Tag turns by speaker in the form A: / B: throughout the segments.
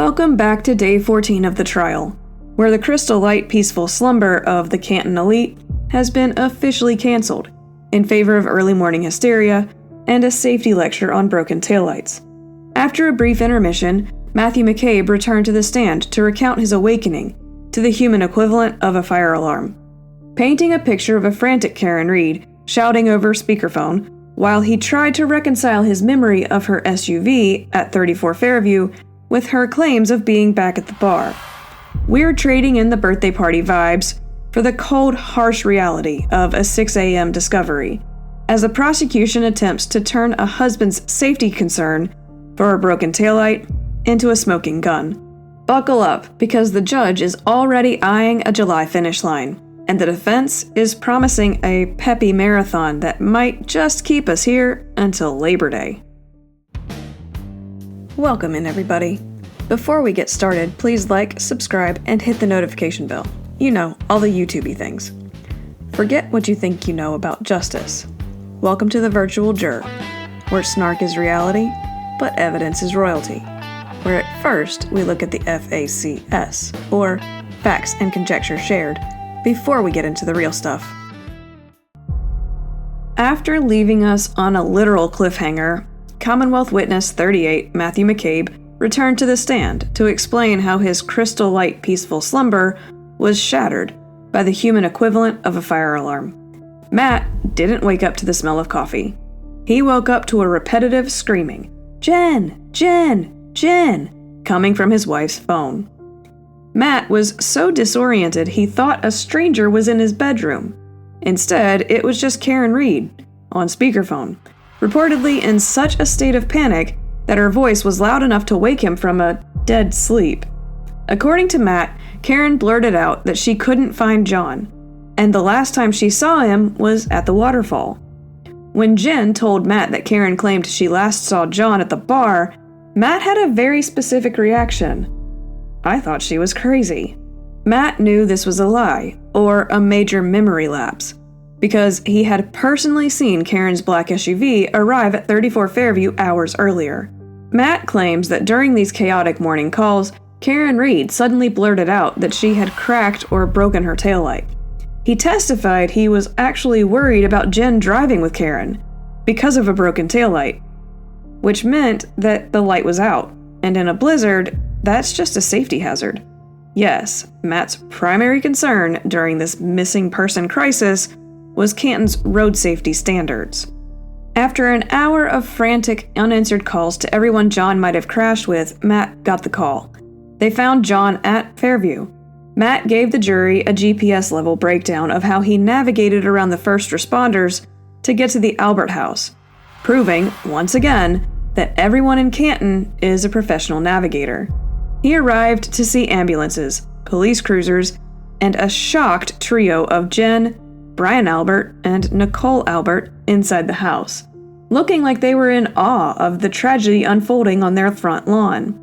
A: Welcome back to day 14 of the trial, where the crystal light peaceful slumber of the Canton elite has been officially cancelled in favor of early morning hysteria and a safety lecture on broken taillights. After a brief intermission, Matthew McCabe returned to the stand to recount his awakening to the human equivalent of a fire alarm, painting a picture of a frantic Karen Reed shouting over speakerphone while he tried to reconcile his memory of her SUV at 34 Fairview with her claims of being back at the bar. We're trading in the birthday party vibes for the cold, harsh reality of a 6 a.m. discovery, as the prosecution attempts to turn a husband's safety concern for a broken taillight into a smoking gun. Buckle up, because the judge is already eyeing a July finish line, and the defense is promising a peppy marathon that might just keep us here until Labor Day. Welcome in, everybody. Before we get started, please like, subscribe, and hit the notification bell. You know, all the YouTube-y things. Forget what you think you know about justice. Welcome to the virtual juror, where snark is reality, but evidence is royalty. Where at first we look at the FACS, or facts and conjecture shared, before we get into the real stuff. After leaving us on a literal cliffhanger, Commonwealth witness 38 Matthew McCabe returned to the stand to explain how his crystal light peaceful slumber was shattered by the human equivalent of a fire alarm. Matt didn't wake up to the smell of coffee. He woke up to a repetitive screaming, "Jen! Jen! Jen!" coming from his wife's phone. Matt was so disoriented he thought a stranger was in his bedroom. Instead, it was just Karen Reed, on speakerphone, reportedly in such a state of panic that her voice was loud enough to wake him from a dead sleep. According to Matt, Karen blurted out that she couldn't find John, and the last time she saw him was at the Waterfall. When Jen told Matt that Karen claimed she last saw John at the bar, Matt had a very specific reaction. I thought she was crazy. Matt knew this was a lie, or a major memory lapse, because he had personally seen Karen's black SUV arrive at 34 Fairview hours earlier. Matt claims that during these chaotic morning calls, Karen Reed suddenly blurted out that she had cracked or broken her taillight. He testified he was actually worried about Jen driving with Karen because of a broken taillight, which meant that the light was out, and in a blizzard, that's just a safety hazard. Yes, Matt's primary concern during this missing person crisis was Canton's road safety standards. After an hour of frantic, unanswered calls to everyone John might have crashed with, Matt got the call. They found John at Fairview. Matt gave the jury a GPS-level breakdown of how he navigated around the first responders to get to the Albert house, proving, once again, that everyone in Canton is a professional navigator. He arrived to see ambulances, police cruisers, and a shocked trio of Jen, Brian Albert, and Nicole Albert inside the house, looking like they were in awe of the tragedy unfolding on their front lawn.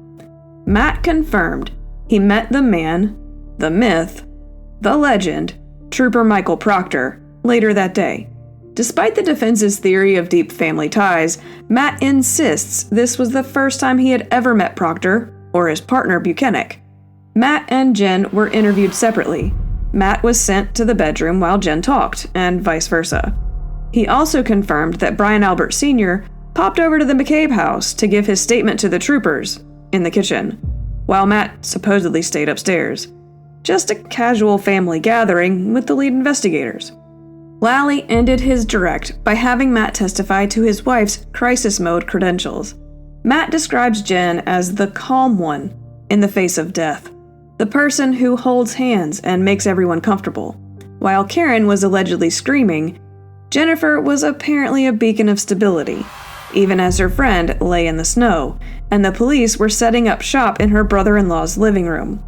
A: Matt confirmed he met the man, the myth, the legend, Trooper Michael Proctor, later that day. Despite the defense's theory of deep family ties, Matt insists this was the first time he had ever met Proctor, or his partner Buchanan. Matt and Jen were interviewed separately. Matt was sent to the bedroom while Jen talked, and vice versa. He also confirmed that Brian Albert Sr. popped over to the McCabe house to give his statement to the troopers in the kitchen, while Matt supposedly stayed upstairs. Just a casual family gathering with the lead investigators. Lally ended his direct by having Matt testify to his wife's crisis mode credentials. Matt describes Jen as the calm one in the face of death, the person who holds hands and makes everyone comfortable. While Karen was allegedly screaming, Jennifer was apparently a beacon of stability, even as her friend lay in the snow, and the police were setting up shop in her brother-in-law's living room.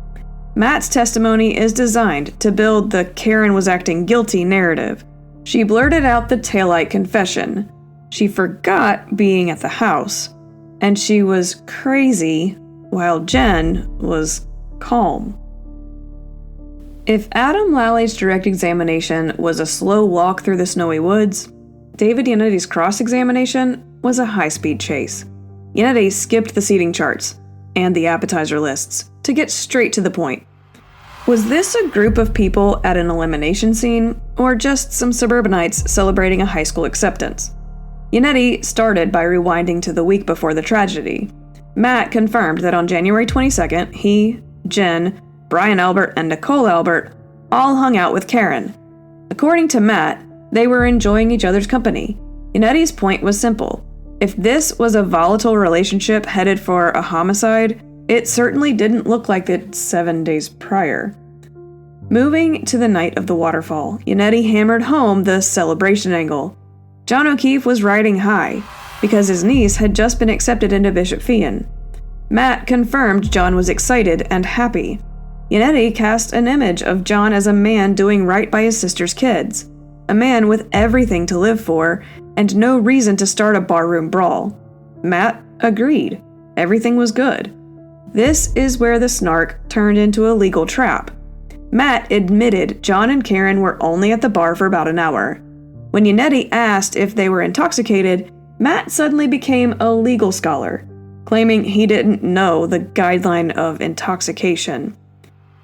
A: Matt's testimony is designed to build the Karen was acting guilty narrative. She blurted out the Taillight Confession. She forgot being at the house, and she was crazy while Jen was calm. If Adam Lally's direct examination was a slow walk through the snowy woods, David Yannetti's cross-examination was a high-speed chase. Yannetti skipped the seating charts, and the appetizer lists, to get straight to the point. Was this a group of people at an elimination scene, or just some suburbanites celebrating a high school acceptance? Yannetti started by rewinding to the week before the tragedy. Matt confirmed that on January 22nd, he, Jen, Brian Albert, and Nicole Albert all hung out with Karen. According to Matt, they were enjoying each other's company. Yannetti's point was simple. If this was a volatile relationship headed for a homicide, it certainly didn't look like it 7 days prior. Moving to the night of the Waterfall, Yannetti hammered home the celebration angle. John O'Keefe was riding high, because his niece had just been accepted into Bishop Fian. Matt confirmed John was excited and happy. Yannetti cast an image of John as a man doing right by his sister's kids, a man with everything to live for and no reason to start a barroom brawl. Matt agreed. Everything was good. This is where the snark turned into a legal trap. Matt admitted John and Karen were only at the bar for about an hour. When Yannetti asked if they were intoxicated, Matt suddenly became a legal scholar, claiming he didn't know the guideline of intoxication.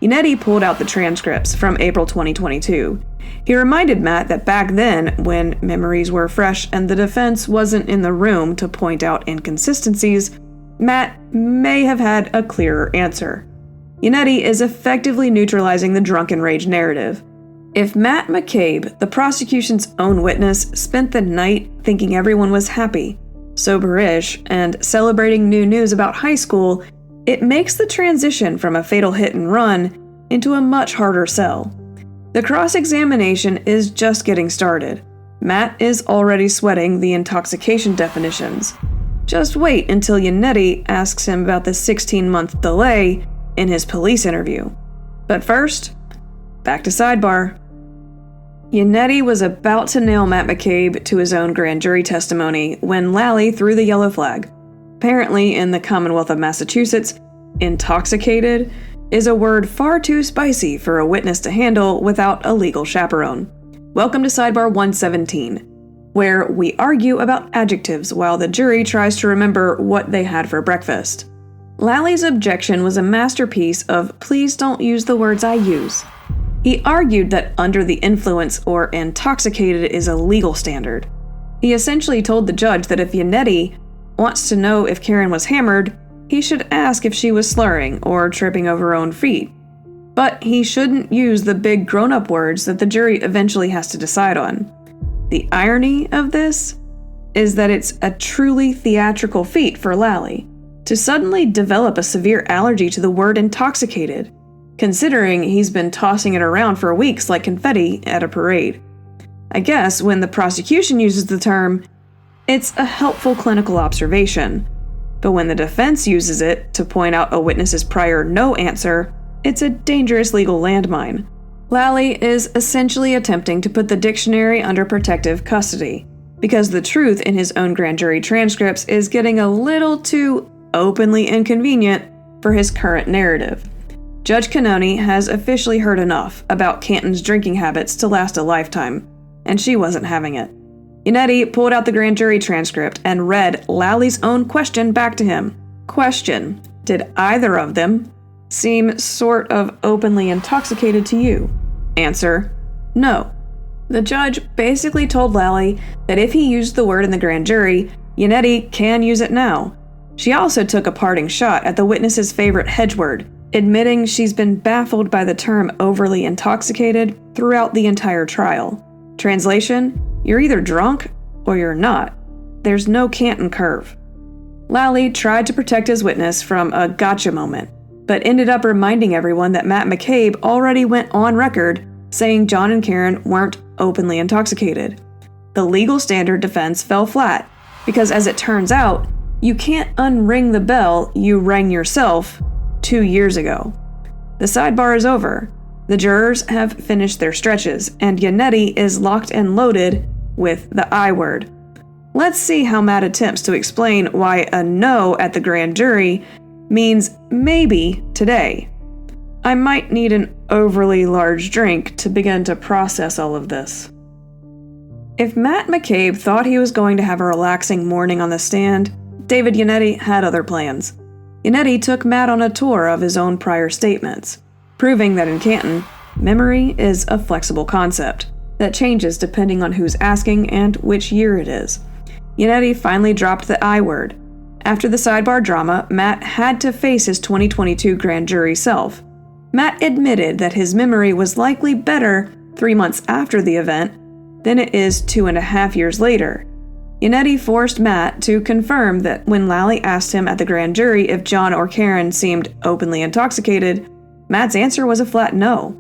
A: Yannetti pulled out the transcripts from April 2022. He reminded Matt that back then, when memories were fresh and the defense wasn't in the room to point out inconsistencies, Matt may have had a clearer answer. Yannetti is effectively neutralizing the drunken rage narrative. If Matt McCabe, the prosecution's own witness, spent the night thinking everyone was happy, sober-ish, and celebrating new news about high school, it makes the transition from a fatal hit and run into a much harder sell. The cross-examination is just getting started. Matt is already sweating the intoxication definitions. Just wait until Yannetti asks him about the 16-month delay in his police interview. But first, back to Sidebar. Yannetti was about to nail Matt McCabe to his own grand jury testimony when Lally threw the yellow flag. Apparently, in the Commonwealth of Massachusetts, intoxicated is a word far too spicy for a witness to handle without a legal chaperone. Welcome to Sidebar 117, where we argue about adjectives while the jury tries to remember what they had for breakfast. Lally's objection was a masterpiece of please don't use the words I use. He argued that under the influence or intoxicated is a legal standard. He essentially told the judge that if Yannetti wants to know if Karen was hammered, he should ask if she was slurring or tripping over her own feet. But he shouldn't use the big grown-up words that the jury eventually has to decide on. The irony of this is that it's a truly theatrical feat for Lally to suddenly develop a severe allergy to the word intoxicated, considering he's been tossing it around for weeks like confetti at a parade. I guess when the prosecution uses the term, it's a helpful clinical observation, but when the defense uses it to point out a witness's prior no answer, it's a dangerous legal landmine. Lally is essentially attempting to put the dictionary under protective custody, because the truth in his own grand jury transcripts is getting a little too openly inconvenient for his current narrative. Judge Cannoni has officially heard enough about Canton's drinking habits to last a lifetime, and she wasn't having it. Yannetti pulled out the grand jury transcript and read Lally's own question back to him. Question: did either of them seem sort of openly intoxicated to you? Answer: no. The judge basically told Lally that if he used the word in the grand jury, Yannetti can use it now. She also took a parting shot at the witness's favorite hedge word, admitting she's been baffled by the term overly intoxicated throughout the entire trial. Translation: you're either drunk or you're not. There's no Canton curve. Lally tried to protect his witness from a gotcha moment, but ended up reminding everyone that Matt McCabe already went on record saying John and Karen weren't openly intoxicated. The legal standard defense fell flat, because as it turns out, you can't unring the bell you rang yourself 2 years ago. The sidebar is over. The jurors have finished their stretches, and Yannetti is locked and loaded with the I word. Let's see how Matt attempts to explain why a no at the grand jury means maybe today. I might need an overly large drink to begin to process all of this. If Matt McCabe thought he was going to have a relaxing morning on the stand, David Yannetti had other plans. Yannetti took Matt on a tour of his own prior statements, proving that in Canton, memory is a flexible concept that changes depending on who's asking and which year it is. Yannetti finally dropped the I word. After the Sidebar drama, Matt had to face his 2022 grand jury self. Matt admitted that his memory was likely better 3 months after the event than it is 2.5 years later. Yannetti forced Matt to confirm that when Lally asked him at the grand jury if John or Karen seemed openly intoxicated, Matt's answer was a flat no.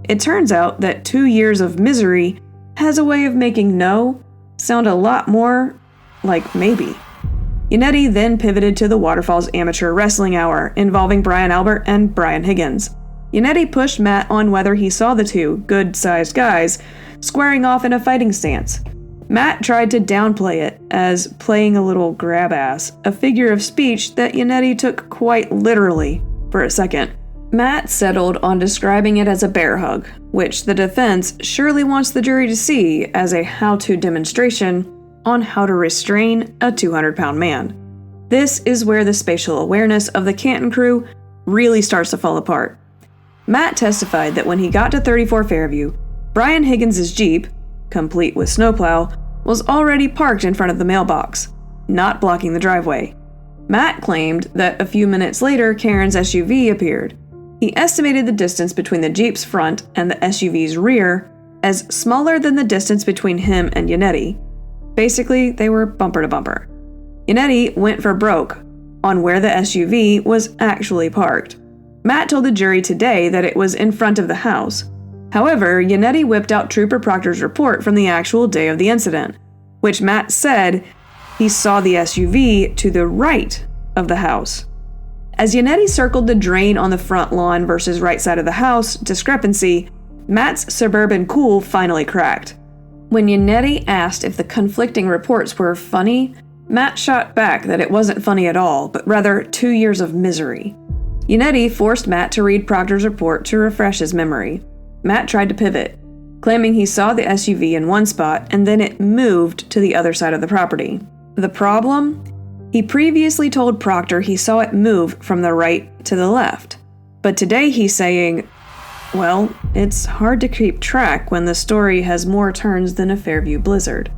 A: It turns out that 2 years of misery has a way of making no sound a lot more like maybe. Yannetti then pivoted to the Waterfall's amateur wrestling hour, involving Brian Albert and Brian Higgins. Yannetti pushed Matt on whether he saw the two good-sized guys squaring off in a fighting stance. Matt tried to downplay it as playing a little grab-ass, a figure of speech that Yannetti took quite literally for a second. Matt settled on describing it as a bear hug, which the defense surely wants the jury to see as a how-to demonstration on how to restrain a 200-pound man. This is where the spatial awareness of the Canton crew really starts to fall apart. Matt testified that when he got to 34 Fairview, Brian Higgins' Jeep, complete with snowplow, was already parked in front of the mailbox, not blocking the driveway. Matt claimed that a few minutes later, Karen's SUV appeared. He estimated the distance between the Jeep's front and the SUV's rear as smaller than the distance between him and Yannetti. Basically, they were bumper to bumper. Yannetti went for broke on where the SUV was actually parked. Matt told the jury today that it was in front of the house. However, Yannetti whipped out Trooper Proctor's report from the actual day of the incident, which Matt said he saw the SUV to the right of the house. As Yannetti circled the drain on the front lawn versus right side of the house discrepancy, Matt's suburban cool finally cracked. When Yannetti asked if the conflicting reports were funny, Matt shot back that it wasn't funny at all, but rather 2 years of misery. Yannetti forced Matt to read Proctor's report to refresh his memory. Matt tried to pivot, claiming he saw the SUV in one spot and then it moved to the other side of the property. The problem? He previously told Proctor he saw it move from the right to the left. But today he's saying, well, it's hard to keep track when the story has more turns than a Fairview blizzard.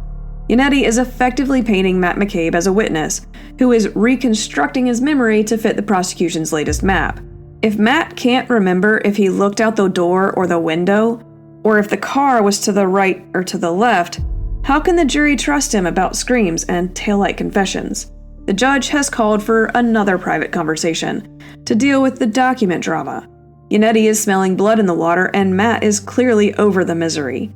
A: Yannetti is effectively painting Matt McCabe as a witness who is reconstructing his memory to fit the prosecution's latest map. If Matt can't remember if he looked out the door or the window, or if the car was to the right or to the left, how can the jury trust him about screams and taillight confessions? The judge has called for another private conversation to deal with the document drama. Yannetti is smelling blood in the water and Matt is clearly over the misery.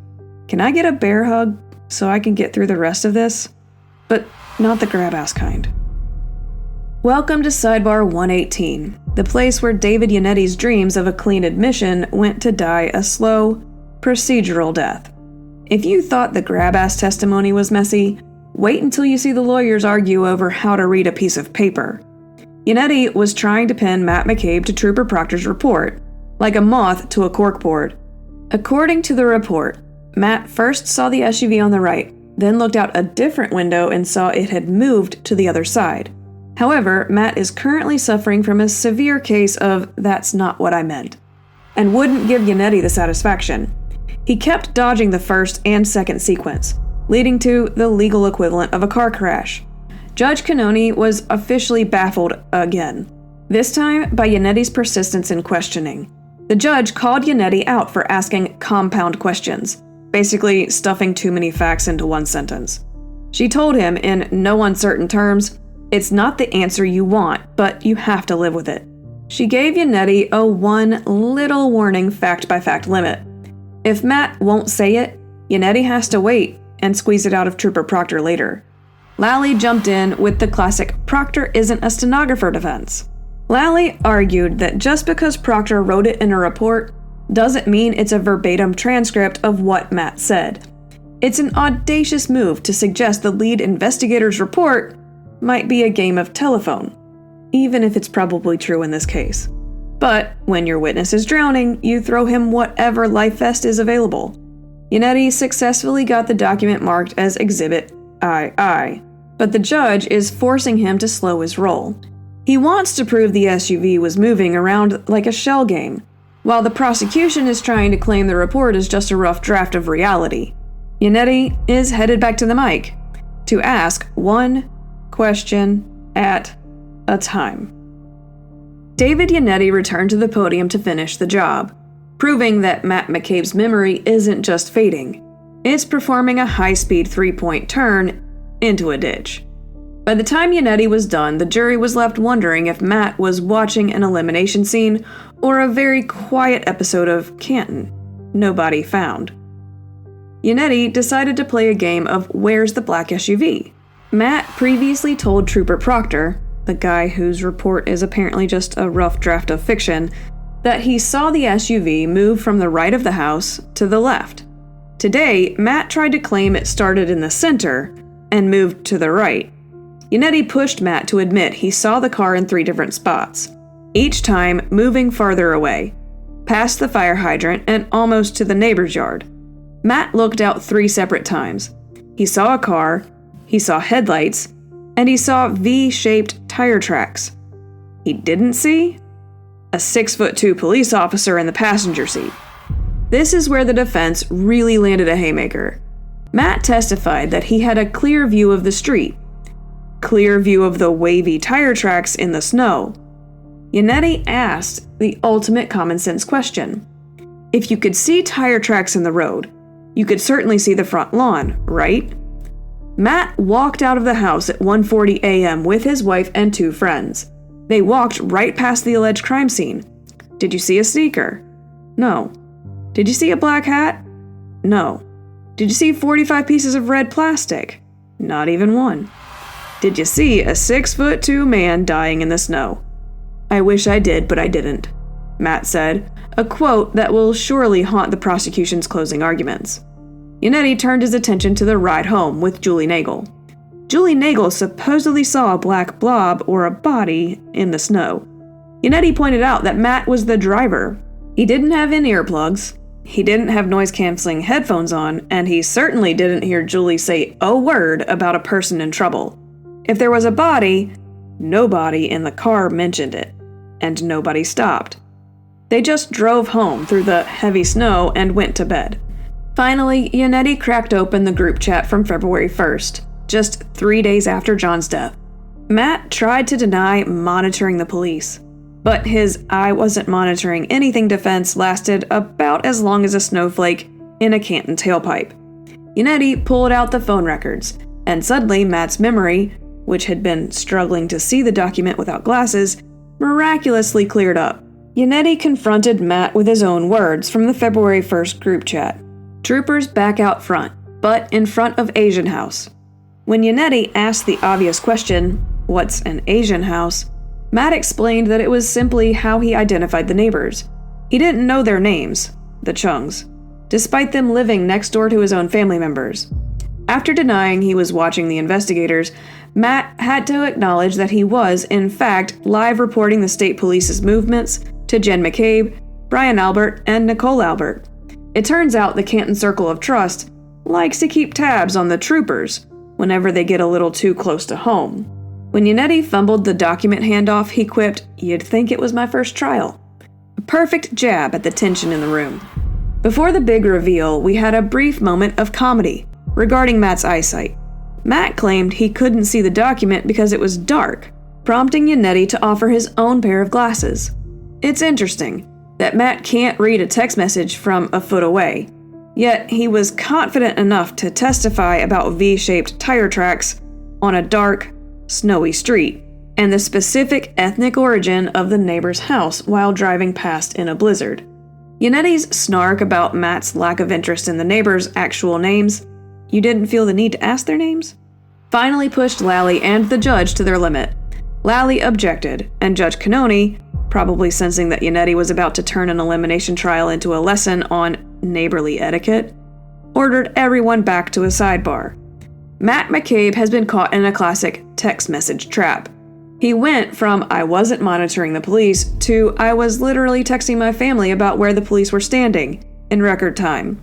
A: Can I get a bear hug so I can get through the rest of this? But not the grab-ass kind. Welcome to Sidebar 118, the place where David Yannetti's dreams of a clean admission went to die a slow, procedural death. If you thought the grab-ass testimony was messy, wait until you see the lawyers argue over how to read a piece of paper. Yannetti was trying to pin Matt McCabe to Trooper Proctor's report, like a moth to a corkboard. According to the report, Matt first saw the SUV on the right, then looked out a different window and saw it had moved to the other side. However, Matt is currently suffering from a severe case of "that's not what I meant," and wouldn't give Yannetti the satisfaction. He kept dodging the first and second sequence, leading to the legal equivalent of a car crash. Judge Cannoni was officially baffled again, this time by Yannetti's persistence in questioning. The judge called Yannetti out for asking compound questions, basically stuffing too many facts into one sentence. She told him in no uncertain terms, "It's not the answer you want, but you have to live with it." She gave Yannetti a one little warning fact-by-fact limit. If Matt won't say it, Yannetti has to wait and squeeze it out of Trooper Proctor later. Lally jumped in with the classic "Proctor isn't a stenographer" defense. Lally argued that just because Proctor wrote it in a report doesn't mean it's a verbatim transcript of what Matt said. It's an audacious move to suggest the lead investigator's report might be a game of telephone, even if it's probably true in this case. But when your witness is drowning, you throw him whatever life vest is available. Yannetti successfully got the document marked as Exhibit II, but the judge is forcing him to slow his roll. He wants to prove the SUV was moving around like a shell game, while the prosecution is trying to claim the report is just a rough draft of reality. Yannetti is headed back to the mic to ask one question at a time. David Yannetti returned to the podium to finish the job, proving that Matt McCabe's memory isn't just fading, it's performing a high-speed three-point turn into a ditch. By the time Yannetti was done, the jury was left wondering if Matt was watching an elimination scene or a very quiet episode of Canton. Nobody found. Yannetti decided to play a game of Where's the Black SUV? Matt previously told Trooper Proctor, the guy whose report is apparently just a rough draft of fiction, that he saw the SUV move from the right of the house to the left. Today, Matt tried to claim it started in the center and moved to the right. Yannetti pushed Matt to admit he saw the car in 3 different spots, each time moving farther away, past the fire hydrant and almost to the neighbor's yard. Matt looked out 3 separate times. He saw a car, he saw headlights, and he saw V-shaped tire tracks. He didn't see a 6'2" police officer in the passenger seat. This is where the defense really landed a haymaker. Matt testified that he had a clear view of the street, clear view of the wavy tire tracks in the snow. Yannetti asked the ultimate common sense question. If you could see tire tracks in the road, you could certainly see the front lawn, right? Matt walked out of the house at 1:40 a.m. with his wife and 2 friends. They walked right past the alleged crime scene. Did you see a sneaker? No. Did you see a black hat? No. Did you see 45 pieces of red plastic? Not even one. Did you see a 6'2" man dying in the snow? I wish I did, but I didn't, Matt said, a quote that will surely haunt the prosecution's closing arguments. Yannetti turned his attention to the ride home with Julie Nagel. Julie Nagel supposedly saw a black blob or a body in the snow. Yannetti pointed out that Matt was the driver. He didn't have in earplugs, he didn't have noise-canceling headphones on, and he certainly didn't hear Julie say a word about a person in trouble. If there was a body, nobody in the car mentioned it, and nobody stopped. They just drove home through the heavy snow and went to bed. Finally, Yannetti cracked open the group chat from February 1st, just 3 days after John's death. Matt tried to deny monitoring the police, but his "I wasn't monitoring anything" defense lasted about as long as a snowflake in a Canton tailpipe. Yannetti pulled out the phone records, and suddenly Matt's memory, which had been struggling to see the document without glasses, miraculously cleared up. Yannetti confronted Matt with his own words from the February 1st group chat. Troopers back out front, but in front of Asian house. When Yannetti asked the obvious question, what's an Asian house, Matt explained that it was simply how he identified the neighbors. He didn't know their names, the Chungs, despite them living next door to his own family members. After denying he was watching the investigators, Matt had to acknowledge that he was, in fact, live reporting the state police's movements to Jen McCabe, Brian Albert, and Nicole Albert. It turns out the Canton Circle of Trust likes to keep tabs on the troopers whenever they get a little too close to home. When Yannetti fumbled the document handoff, he quipped, "You'd think it was my first trial." A perfect jab at the tension in the room. Before the big reveal, we had a brief moment of comedy regarding Matt's eyesight. Matt claimed he couldn't see the document because it was dark, prompting Yannetti to offer his own pair of glasses. It's interesting that Matt can't read a text message from a foot away, yet he was confident enough to testify about V-shaped tire tracks on a dark, snowy street, and the specific ethnic origin of the neighbor's house while driving past in a blizzard. Yannetti's snark about Matt's lack of interest in the neighbors' actual names, you didn't feel the need to ask their names, finally pushed Lally and the judge to their limit. Lally objected, and Judge Cannoni, probably sensing that Yannetti was about to turn an elimination trial into a lesson on neighborly etiquette, ordered everyone back to a sidebar. Matt McCabe has been caught in a classic text message trap. He went from "I wasn't monitoring the police" to "I was literally texting my family about where the police were standing" in record time.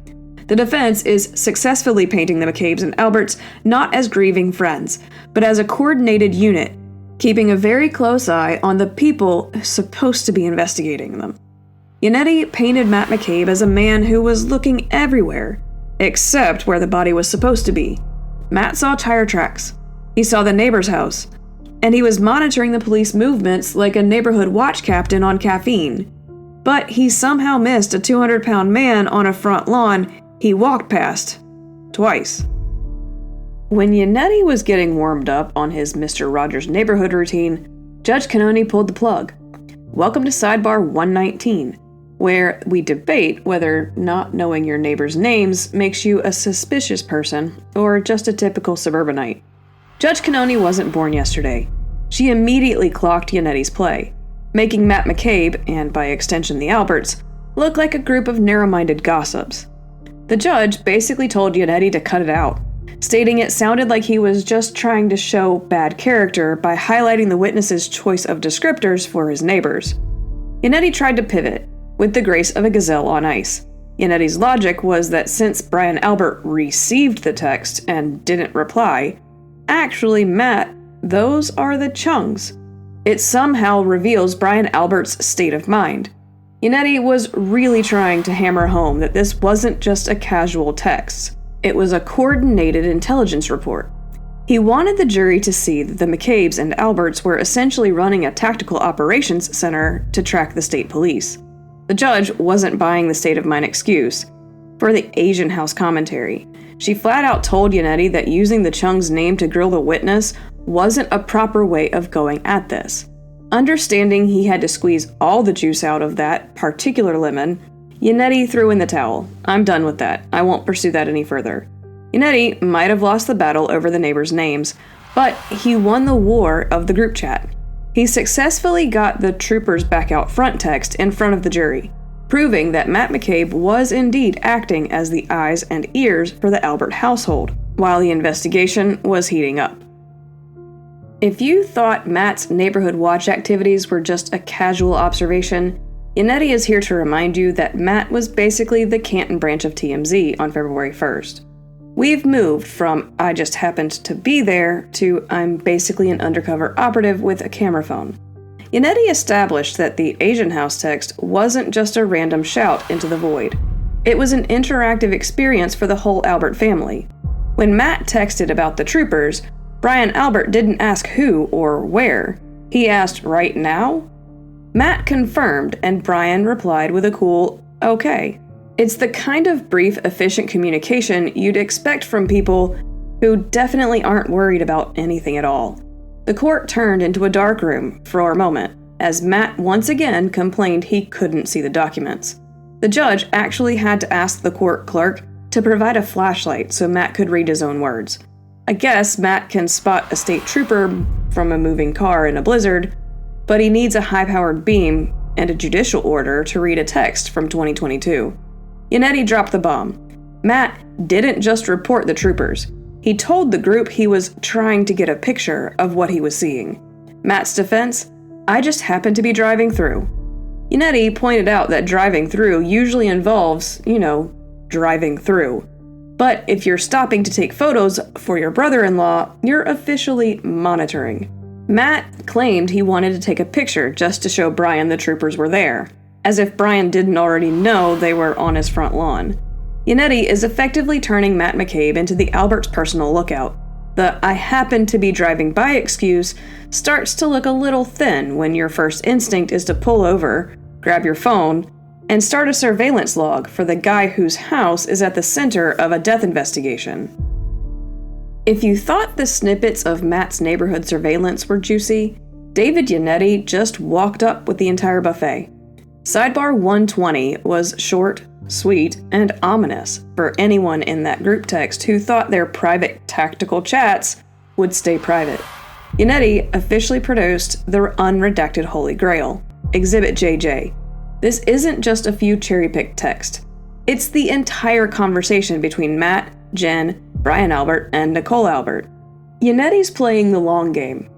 A: The defense is successfully painting the McCabes and Alberts not as grieving friends, but as a coordinated unit, keeping a very close eye on the people supposed to be investigating them. Yannetti painted Matt McCabe as a man who was looking everywhere, except where the body was supposed to be. Matt saw tire tracks. He saw the neighbor's house. And he was monitoring the police movements like a neighborhood watch captain on caffeine. But he somehow missed a 200-pound man on a front lawn he walked past. Twice. When Yannetti was getting warmed up on his Mr. Rogers neighborhood routine, Judge Cannoni pulled the plug. Welcome to Sidebar 119, where we debate whether not knowing your neighbor's names makes you a suspicious person or just a typical suburbanite. Judge Cannoni wasn't born yesterday. She immediately clocked Yannetti's play, making Matt McCabe, and by extension the Alberts, look like a group of narrow-minded gossips. The judge basically told Yannetti to cut it out, stating it sounded like he was just trying to show bad character by highlighting the witness's choice of descriptors for his neighbors. Yannetti tried to pivot, with the grace of a gazelle on ice. Yannetti's logic was that since Brian Albert received the text and didn't reply, actually, Matt, those are the chungs. It somehow reveals Brian Albert's state of mind. Yannetti was really trying to hammer home that this wasn't just a casual text. It was a coordinated intelligence report. He wanted the jury to see that the McCabes and Alberts were essentially running a tactical operations center to track the state police. The judge wasn't buying the state of mind excuse for the Asian House commentary. She flat out told Yannetti that using the Chung's name to grill the witness wasn't a proper way of going at this. Understanding he had to squeeze all the juice out of that particular lemon, Yannetti threw in the towel. I'm done with that. I won't pursue that any further. Yannetti might have lost the battle over the neighbors' names, but he won the war of the group chat. He successfully got the troopers back out front text in front of the jury, proving that Matt McCabe was indeed acting as the eyes and ears for the Albert household, while the investigation was heating up. If you thought Matt's neighborhood watch activities were just a casual observation, Yannetti is here to remind you that Matt was basically the Canton branch of TMZ on February 1st. We've moved from I just happened to be there to I'm basically an undercover operative with a camera phone. Yannetti established that the Asian House text wasn't just a random shout into the void. It was an interactive experience for the whole Albert family. When Matt texted about the troopers, Brian Albert didn't ask who or where. He asked, right now? Matt confirmed, and Brian replied with a cool, okay. It's the kind of brief, efficient communication you'd expect from people who definitely aren't worried about anything at all. The court turned into a dark room for a moment, as Matt once again complained he couldn't see the documents. The judge actually had to ask the court clerk to provide a flashlight so Matt could read his own words. I guess Matt can spot a state trooper from a moving car in a blizzard, but he needs a high-powered beam and a judicial order to read a text from 2022. Yannetti dropped the bomb. Matt didn't just report the troopers. He told the group he was trying to get a picture of what he was seeing. Matt's defense? I just happened to be driving through. Yannetti pointed out that driving through usually involves, driving through. But if you're stopping to take photos for your brother-in-law, you're officially monitoring. Matt claimed he wanted to take a picture just to show Brian the troopers were there, as if Brian didn't already know they were on his front lawn. Yannetti is effectively turning Matt McCabe into the Albert's personal lookout. The I happen to be driving by excuse starts to look a little thin when your first instinct is to pull over, grab your phone, and start a surveillance log for the guy whose house is at the center of a death investigation. If you thought the snippets of Matt's neighborhood surveillance were juicy, David Yannetti just walked up with the entire buffet. Sidebar 120 was short, sweet, and ominous for anyone in that group text who thought their private tactical chats would stay private. Yannetti officially produced the unredacted Holy Grail, Exhibit JJ. This isn't just a few cherry-picked text. It's the entire conversation between Matt, Jen, Brian Albert, and Nicole Albert. Yannetti's playing the long game.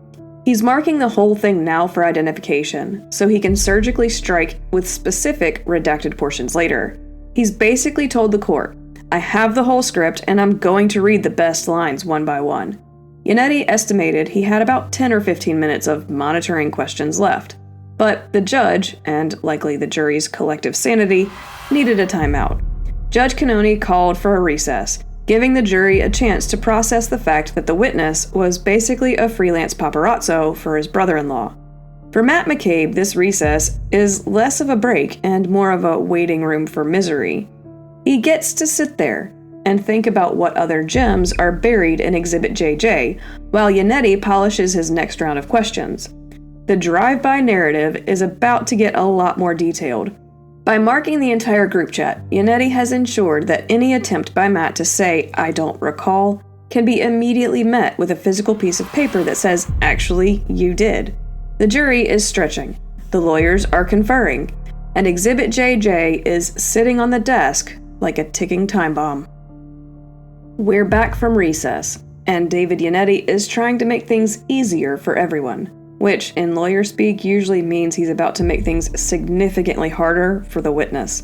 A: He's marking the whole thing now for identification, so he can surgically strike with specific redacted portions later. He's basically told the court, I have the whole script and I'm going to read the best lines one by one. Yannetti estimated he had about 10 or 15 minutes of monitoring questions left. But the judge, and likely the jury's collective sanity, needed a timeout. Judge Cannoni called for a recess, giving the jury a chance to process the fact that the witness was basically a freelance paparazzo for his brother-in-law. For Matt McCabe, this recess is less of a break and more of a waiting room for misery. He gets to sit there and think about what other gems are buried in Exhibit JJ, while Yannetti polishes his next round of questions. The drive-by narrative is about to get a lot more detailed. By marking the entire group chat, Yannetti has ensured that any attempt by Matt to say, "I don't recall," can be immediately met with a physical piece of paper that says, "Actually, you did." The jury is stretching, the lawyers are conferring, and Exhibit JJ is sitting on the desk like a ticking time bomb. We're back from recess, and David Yannetti is trying to make things easier for everyone, which in lawyer speak usually means he's about to make things significantly harder for the witness.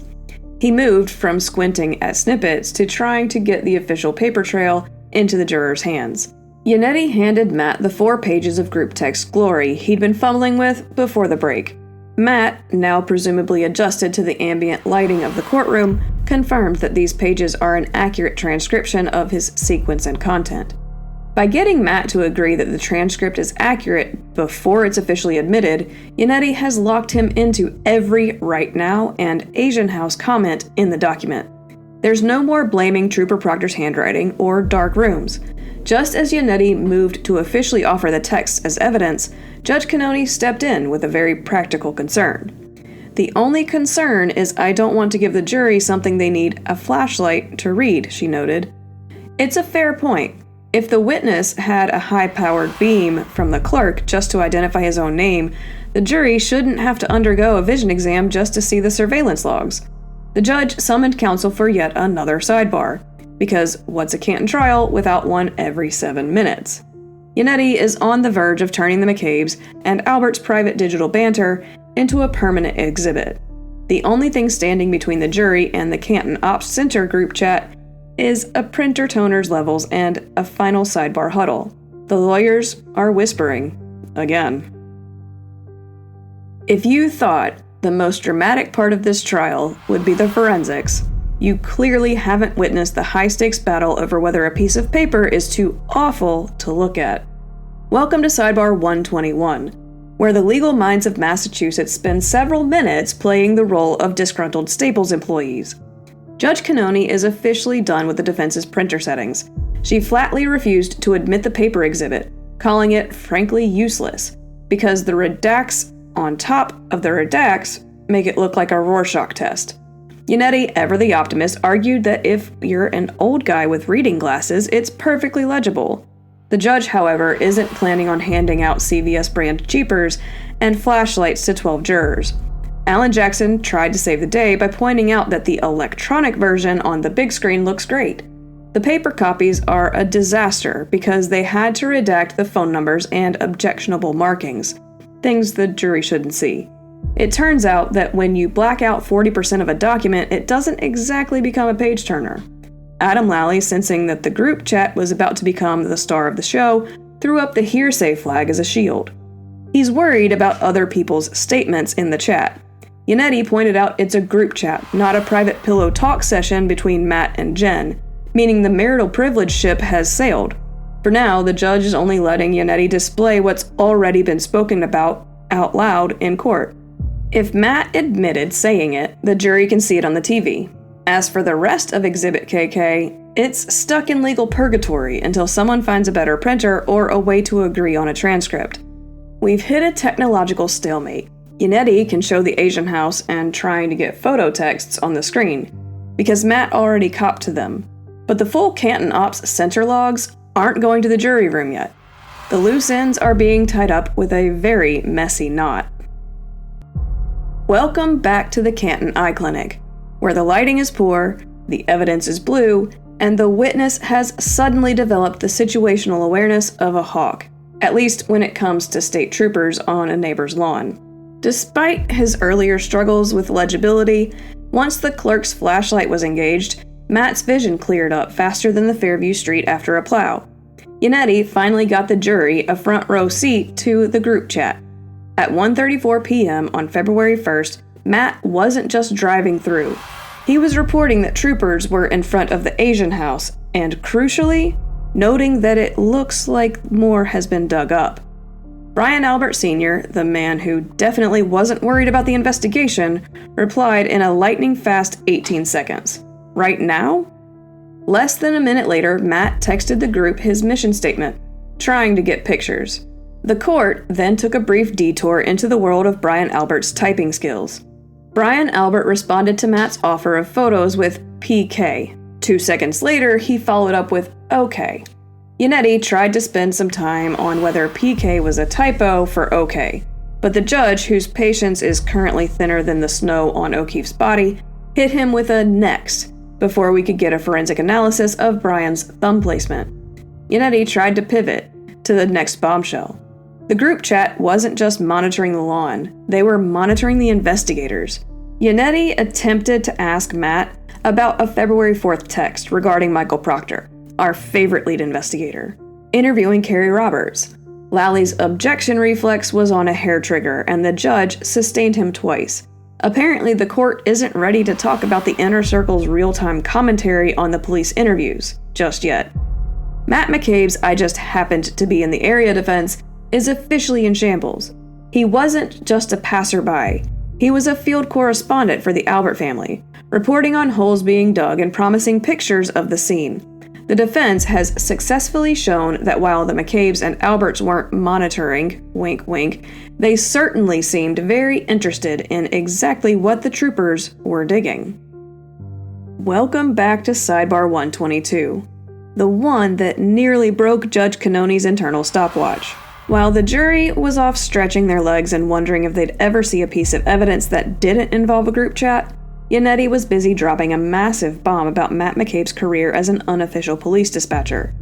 A: He moved from squinting at snippets to trying to get the official paper trail into the jurors' hands. Yannetti handed Matt the 4 pages of group text glory he'd been fumbling with before the break. Matt, now presumably adjusted to the ambient lighting of the courtroom, confirmed that these pages are an accurate transcription of his sequence and content. By getting Matt to agree that the transcript is accurate before it's officially admitted, Yannetti has locked him into every right now and Asian House comment in the document. There's no more blaming Trooper Proctor's handwriting or dark rooms. Just as Yannetti moved to officially offer the text as evidence, Judge Cannoni stepped in with a very practical concern. "The only concern is I don't want to give the jury something they need a flashlight to read," she noted. It's a fair point. If the witness had a high-powered beam from the clerk just to identify his own name, the jury shouldn't have to undergo a vision exam just to see the surveillance logs. The judge summoned counsel for yet another sidebar, because what's a Canton trial without one every 7 minutes? Yannetti is on the verge of turning the McCabes and Albert's private digital banter into a permanent exhibit. The only thing standing between the jury and the Canton Ops Center group chat is a printer toner's levels and a final sidebar huddle. The lawyers are whispering again. If you thought the most dramatic part of this trial would be the forensics, you clearly haven't witnessed the high-stakes battle over whether a piece of paper is too awful to look at. Welcome to Sidebar 121, where the legal minds of Massachusetts spend several minutes playing the role of disgruntled Staples employees. Judge Cannoni is officially done with the defense's printer settings. She flatly refused to admit the paper exhibit, calling it frankly useless, because the redacts on top of the redacts make it look like a Rorschach test. Yannetti, ever the optimist, argued that if you're an old guy with reading glasses, it's perfectly legible. The judge, however, isn't planning on handing out CVS brand cheapers and flashlights to 12 jurors. Alan Jackson tried to save the day by pointing out that the electronic version on the big screen looks great. The paper copies are a disaster because they had to redact the phone numbers and objectionable markings, things the jury shouldn't see. It turns out that when you black out 40% of a document, it doesn't exactly become a page-turner. Adam Lally, sensing that the group chat was about to become the star of the show, threw up the hearsay flag as a shield. He's worried about other people's statements in the chat. Yannetti pointed out it's a group chat, not a private pillow talk session between Matt and Jen, meaning the marital privilege ship has sailed. For now, the judge is only letting Yannetti display what's already been spoken about out loud in court. If Matt admitted saying it, the jury can see it on the TV. As for the rest of Exhibit KK, it's stuck in legal purgatory until someone finds a better printer or a way to agree on a transcript. We've hit a technological stalemate. Yannetti can show the Asian House and trying to get photo texts on the screen, because Matt already copped to them. But the full Canton Ops Center logs aren't going to the jury room yet. The loose ends are being tied up with a very messy knot. Welcome back to the Canton Eye Clinic, where the lighting is poor, the evidence is blue, and the witness has suddenly developed the situational awareness of a hawk, at least when it comes to state troopers on a neighbor's lawn. Despite his earlier struggles with legibility, once the clerk's flashlight was engaged, Matt's vision cleared up faster than the Fairview Street after a plow. Yannetti finally got the jury a front row seat to the group chat. At 1:34 p.m. on February 1st, Matt wasn't just driving through. He was reporting that troopers were in front of the Asian house, and crucially, noting that it looks like more has been dug up. Brian Albert Sr., the man who definitely wasn't worried about the investigation, replied in a lightning-fast 18 seconds. Right now? Less than a minute later, Matt texted the group his mission statement, trying to get pictures. The court then took a brief detour into the world of Brian Albert's typing skills. Brian Albert responded to Matt's offer of photos with PK. 2 seconds later, he followed up with OK. Yannetti tried to spend some time on whether PK was a typo for OK, but the judge, whose patience is currently thinner than the snow on O'Keefe's body, hit him with a next before we could get a forensic analysis of Brian's thumb placement. Yannetti tried to pivot to the next bombshell. The group chat wasn't just monitoring the lawn, they were monitoring the investigators. Yannetti attempted to ask Matt about a February 4th text regarding Michael Proctor, our favorite lead investigator, interviewing Carrie Roberts. Lally's objection reflex was on a hair trigger, and the judge sustained him twice. Apparently, the court isn't ready to talk about the Inner Circle's real-time commentary on the police interviews just yet. Matt McCabe's "I just happened to be in the area" defense is officially in shambles. He wasn't just a passerby. He was a field correspondent for the Albert family, reporting on holes being dug and promising pictures of the scene. The defense has successfully shown that while the McCabes and Alberts weren't monitoring, wink wink, they certainly seemed very interested in exactly what the troopers were digging. Welcome back to Sidebar 122, the one that nearly broke Judge Cannoni's internal stopwatch. While the jury was off stretching their legs and wondering if they'd ever see a piece of evidence that didn't involve a group chat, Yannetti was busy dropping a massive bomb about Matt McCabe's career as an unofficial police dispatcher.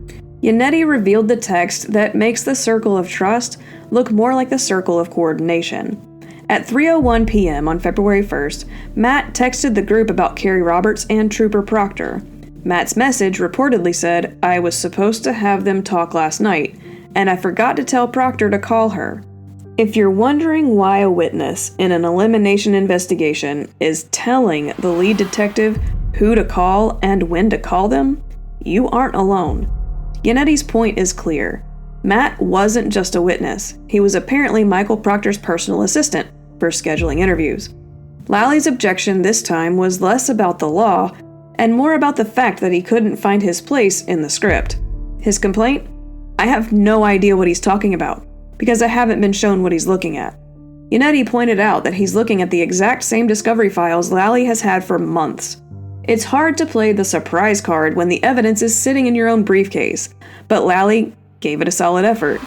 A: Yannetti revealed the text that makes the circle of trust look more like the circle of coordination. At 3:01 p.m. on February 1st, Matt texted the group about Carrie Roberts and Trooper Proctor. Matt's message reportedly said, "I was supposed to have them talk last night, and I forgot to tell Proctor to call her." If you're wondering why a witness in an elimination investigation is telling the lead detective who to call and when to call them, you aren't alone. Yannetti's point is clear. Matt wasn't just a witness. He was apparently Michael Proctor's personal assistant for scheduling interviews. Lally's objection this time was less about the law and more about the fact that he couldn't find his place in the script. His complaint? "I have no idea what he's talking about, because I haven't been shown what he's looking at." Yannetti pointed out that he's looking at the exact same discovery files Lally has had for months. It's hard to play the surprise card when the evidence is sitting in your own briefcase, but Lally gave it a solid effort.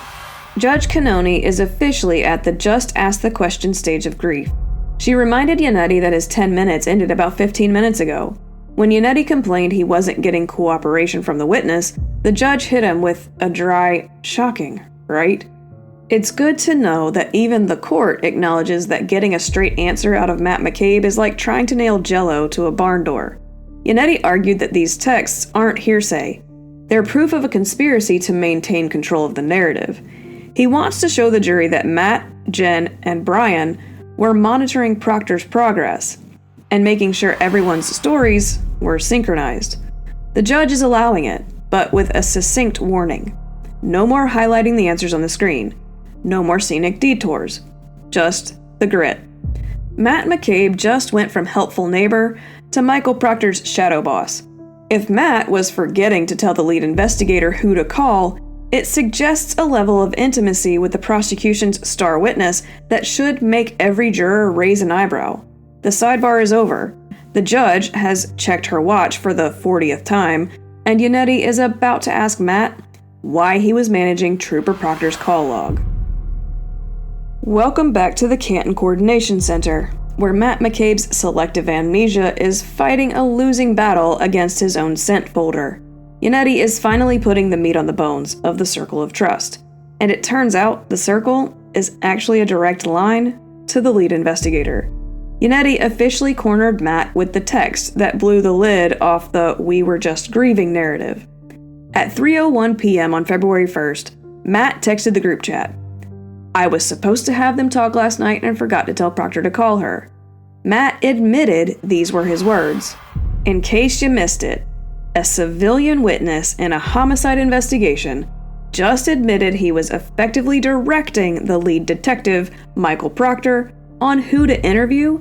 A: Judge Cannoni is officially at the just ask the question stage of grief. She reminded Yannetti that his 10 minutes ended about 15 minutes ago. When Yannetti complained he wasn't getting cooperation from the witness, the judge hit him with a dry, "Shocking, right?" It's good to know that even the court acknowledges that getting a straight answer out of Matt McCabe is like trying to nail Jell-O to a barn door. Yannetti argued that these texts aren't hearsay. They're proof of a conspiracy to maintain control of the narrative. He wants to show the jury that Matt, Jen, and Brian were monitoring Proctor's progress and making sure everyone's stories were synchronized. The judge is allowing it, but with a succinct warning. No more highlighting the answers on the screen. No more scenic detours. Just the grit. Matt McCabe just went from helpful neighbor to Michael Proctor's shadow boss. If Matt was forgetting to tell the lead investigator who to call, it suggests a level of intimacy with the prosecution's star witness that should make every juror raise an eyebrow. The sidebar is over. The judge has checked her watch for the 40th time, and Yannetti is about to ask Matt why he was managing Trooper Proctor's call log. Welcome back to the Canton Coordination Center, where Matt McCabe's selective amnesia is fighting a losing battle against his own scent folder. Yannetti is finally putting the meat on the bones of the circle of trust, and it turns out the circle is actually a direct line to the lead investigator. Yannetti officially cornered Matt with the text that blew the lid off the "we were just grieving" narrative. At 3:01 p.m. on February 1st, Matt texted the group chat. "I was supposed to have them talk last night and forgot to tell Proctor to call her." Matt admitted these were his words. "In case you missed it, a civilian witness in a homicide investigation just admitted he was effectively directing the lead detective, Michael Proctor, on who to interview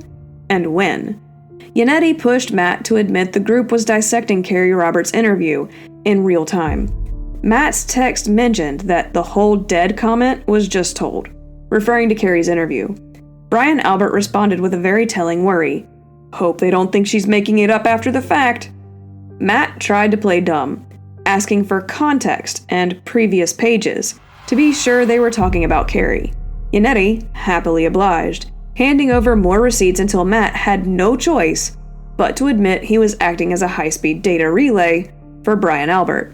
A: and when." Yannetti pushed Matt to admit the group was dissecting Carrie Roberts' interview in real time. Matt's text mentioned that the whole dead comment was just told, referring to Carrie's interview. Brian Albert responded with a very telling worry. "Hope they don't think she's making it up after the fact." Matt tried to play dumb, asking for context and previous pages to be sure they were talking about Carrie. Yannetti happily obliged, handing over more receipts until Matt had no choice but to admit he was acting as a high-speed data relay for Brian Albert.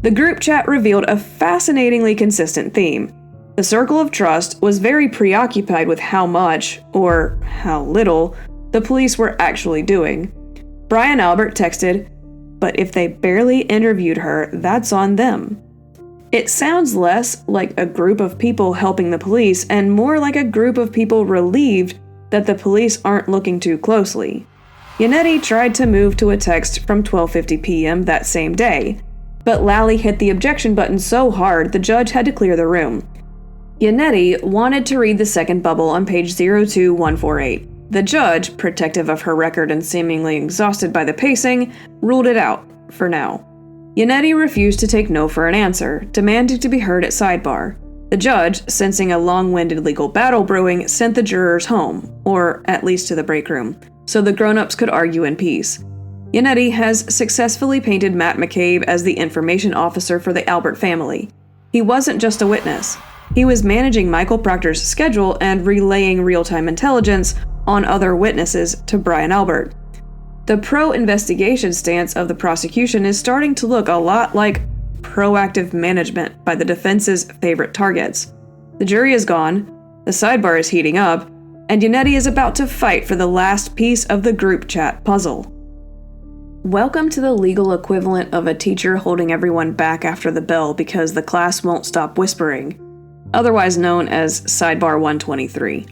A: The group chat revealed a fascinatingly consistent theme. The circle of trust was very preoccupied with how much, or how little, the police were actually doing. Brian Albert texted, "But if they barely interviewed her, that's on them." It sounds less like a group of people helping the police and more like a group of people relieved that the police aren't looking too closely. Yannetti tried to move to a text from 12:50 p.m. that same day, but Lally hit the objection button so hard the judge had to clear the room. Yannetti wanted to read the second bubble on page 02148. The judge, protective of her record and seemingly exhausted by the pacing, ruled it out, for now. Yannetti refused to take no for an answer, demanding to be heard at Sidebar. The judge, sensing a long-winded legal battle brewing, sent the jurors home, or at least to the break room, so the grown-ups could argue in peace. Yannetti has successfully painted Matt McCabe as the information officer for the Albert family. He wasn't just a witness. He was managing Michael Proctor's schedule and relaying real-time intelligence on other witnesses to Brian Albert. The pro-investigation stance of the prosecution is starting to look a lot like proactive management by the defense's favorite targets. The jury is gone, the sidebar is heating up, and Yannetti is about to fight for the last piece of the group chat puzzle. Welcome to the legal equivalent of a teacher holding everyone back after the bell because the class won't stop whispering, otherwise known as Sidebar 123.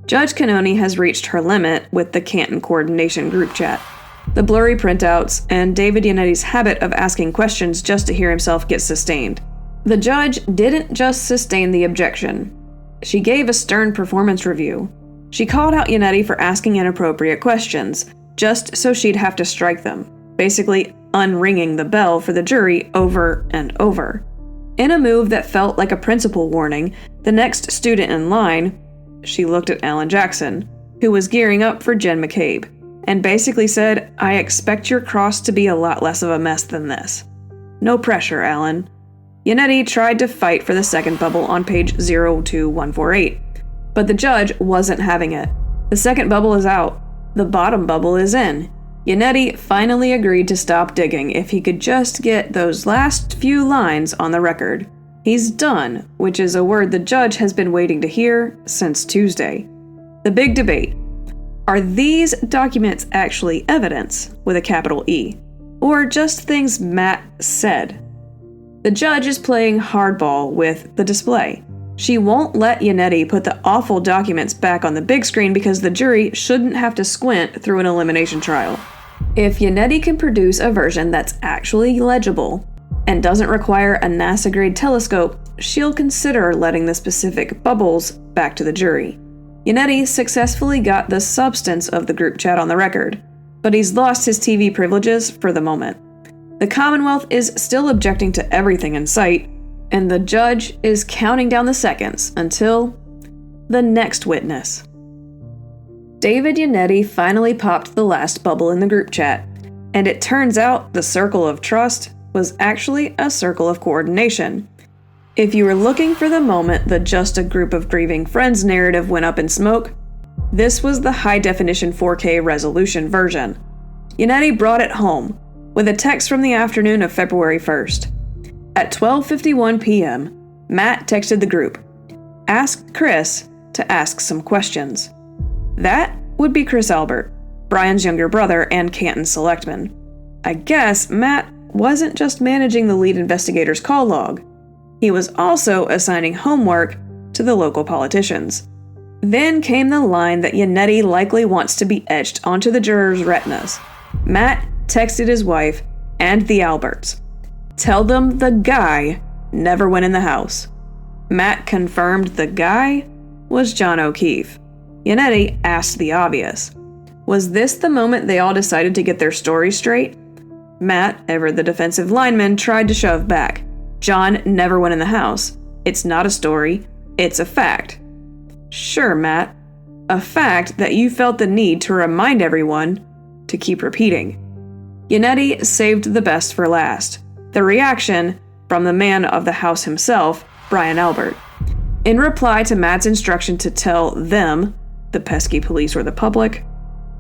A: Judge Cannoni has reached her limit with the Canton Coordination group chat. The blurry printouts and David Yannetti's habit of asking questions just to hear himself get sustained. The judge didn't just sustain the objection. She gave a stern performance review. She called out Yannetti for asking inappropriate questions, just so she'd have to strike them, basically unringing the bell for the jury over and over. In a move that felt like a principal warning, the next student in line, she looked at Alan Jackson, who was gearing up for Jen McCabe, and basically said, "I expect your cross to be a lot less of a mess than this." No pressure, Alan. Yannetti tried to fight for the second bubble on page 02148, but the judge wasn't having it. The second bubble is out. The bottom bubble is in. Yannetti finally agreed to stop digging if he could just get those last few lines on the record. He's done, which is a word the judge has been waiting to hear since Tuesday. The big debate. Are these documents actually evidence, with a capital E, or just things Matt said? The judge is playing hardball with the display. She won't let Yannetti put the awful documents back on the big screen because the jury shouldn't have to squint through an elimination trial. If Yannetti can produce a version that's actually legible and doesn't require a NASA-grade telescope, she'll consider letting the specific bubbles back to the jury. Yannetti successfully got the substance of the group chat on the record, but he's lost his TV privileges for the moment. The Commonwealth is still objecting to everything in sight, and the judge is counting down the seconds until the next witness. David Yannetti finally popped the last bubble in the group chat, and it turns out the circle of trust was actually a circle of coordination. If you were looking for the moment the just a group of grieving friends narrative went up in smoke, this was the high-definition 4K resolution version. Yannetti brought it home with a text from the afternoon of February 1st. At 12:51 p.m., Matt texted the group, "Ask Chris to ask some questions." That would be Chris Albert, Brian's younger brother and Canton selectman. I guess Matt wasn't just managing the lead investigator's call log. He was also assigning homework to the local politicians. Then came the line that Yannetti likely wants to be etched onto the jurors' retinas. Matt texted his wife and the Alberts. "Tell them the guy never went in the house." Matt confirmed the guy was John O'Keefe. Yannetti asked the obvious. Was this the moment they all decided to get their story straight? Matt, ever the defensive lineman, tried to shove back. John never went in the house. It's not a story. It's a fact. Sure, Matt. A fact that you felt the need to remind everyone to keep repeating. Yannetti saved the best for last. The reaction from the man of the house himself, Brian Albert. In reply to Matt's instruction to tell them, the pesky police or the public,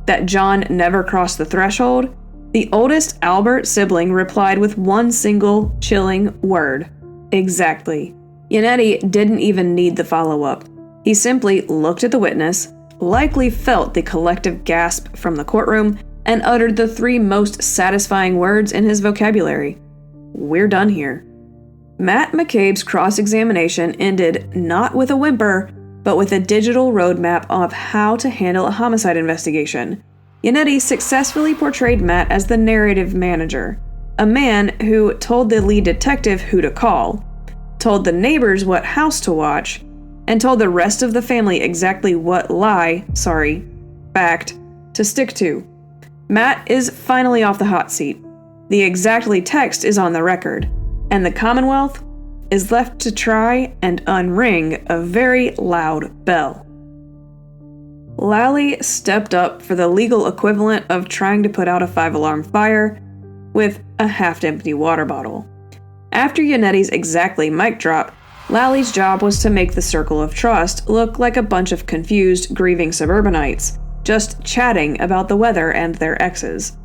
A: that John never crossed the threshold, the oldest Albert sibling replied with one single chilling word. Exactly. Yannetti didn't even need the follow-up. He simply looked at the witness, likely felt the collective gasp from the courtroom, and uttered the three most satisfying words in his vocabulary. We're done here. Matt McCabe's cross-examination ended not with a whimper, but with a digital roadmap of how to handle a homicide investigation. Yannetti successfully portrayed Matt as the narrative manager, a man who told the lead detective who to call, told the neighbors what house to watch, and told the rest of the family exactly what fact, to stick to. Matt is finally off the hot seat. The exactly text is on the record, and the Commonwealth is left to try and unring a very loud bell. Lally stepped up for the legal equivalent of trying to put out a 5-alarm fire with a half-empty water bottle. After Yannetti's exactly mic drop, Lally's job was to make the circle of trust look like a bunch of confused, grieving suburbanites, just chatting about the weather and their exes.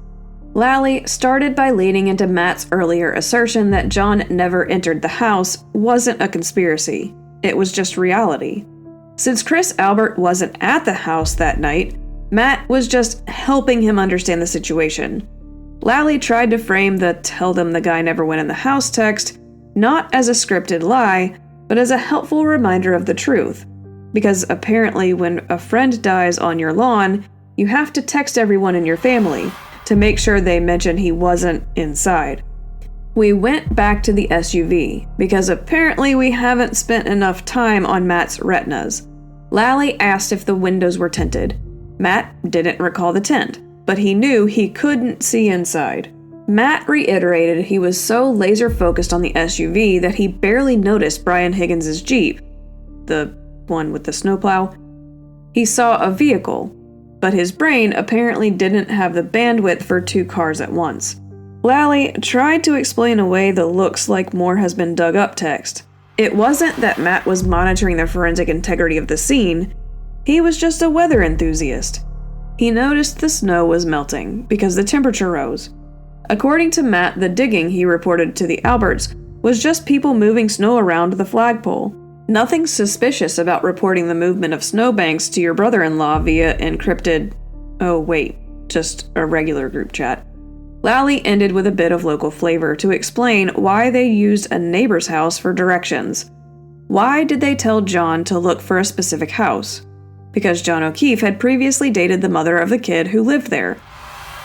A: Lally started by leaning into Matt's earlier assertion that John never entered the house wasn't a conspiracy, it was just reality. Since Chris Albert wasn't at the house that night, Matt was just helping him understand the situation. Lally tried to frame the "tell them the guy never went in the house" text not as a scripted lie, but as a helpful reminder of the truth. Because apparently when a friend dies on your lawn, you have to text everyone in your family to make sure they mention he wasn't inside. We went back to the SUV, because apparently we haven't spent enough time on Matt's retinas. Lally asked if the windows were tinted. Matt didn't recall the tint, but he knew he couldn't see inside. Matt reiterated he was so laser-focused on the SUV that he barely noticed Brian Higgins' Jeep, the one with the snowplow. He saw a vehicle, but his brain apparently didn't have the bandwidth for two cars at once. Lally tried to explain away the "looks like more has been dug up" text. It wasn't that Matt was monitoring the forensic integrity of the scene, he was just a weather enthusiast. He noticed the snow was melting because the temperature rose. According to Matt, the digging he reported to the Alberts was just people moving snow around the flagpole. Nothing suspicious about reporting the movement of snowbanks to your brother-in-law via encrypted, just a regular group chat. Lally ended with a bit of local flavor to explain why they used a neighbor's house for directions. Why did they tell John to look for a specific house? Because John O'Keefe had previously dated the mother of the kid who lived there.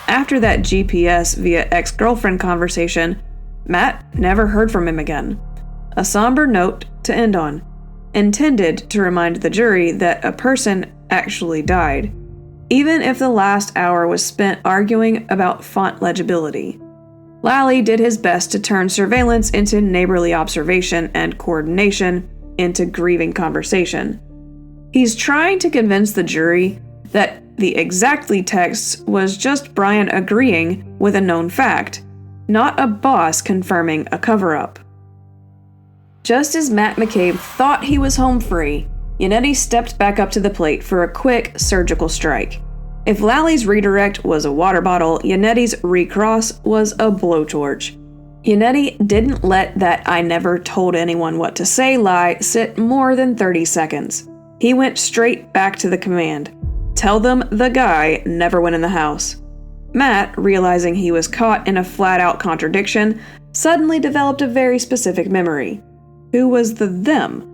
A: After that GPS via ex-girlfriend conversation, Matt never heard from him again. A somber note to end on, intended to remind the jury that a person actually died, even if the last hour was spent arguing about font legibility. Lally did his best to turn surveillance into neighborly observation and coordination into grieving conversation. He's trying to convince the jury that the exactly text was just Brian agreeing with a known fact, not a boss confirming a cover-up. Just as Matt McCabe thought he was home free, Yannetti stepped back up to the plate for a quick surgical strike. If Lally's redirect was a water bottle, Yannetti's recross was a blowtorch. Yannetti didn't let that "I never told anyone what to say" lie sit more than 30 seconds. He went straight back to the command. Tell them the guy never went in the house. Matt, realizing he was caught in a flat-out contradiction, suddenly developed a very specific memory. Who was the them?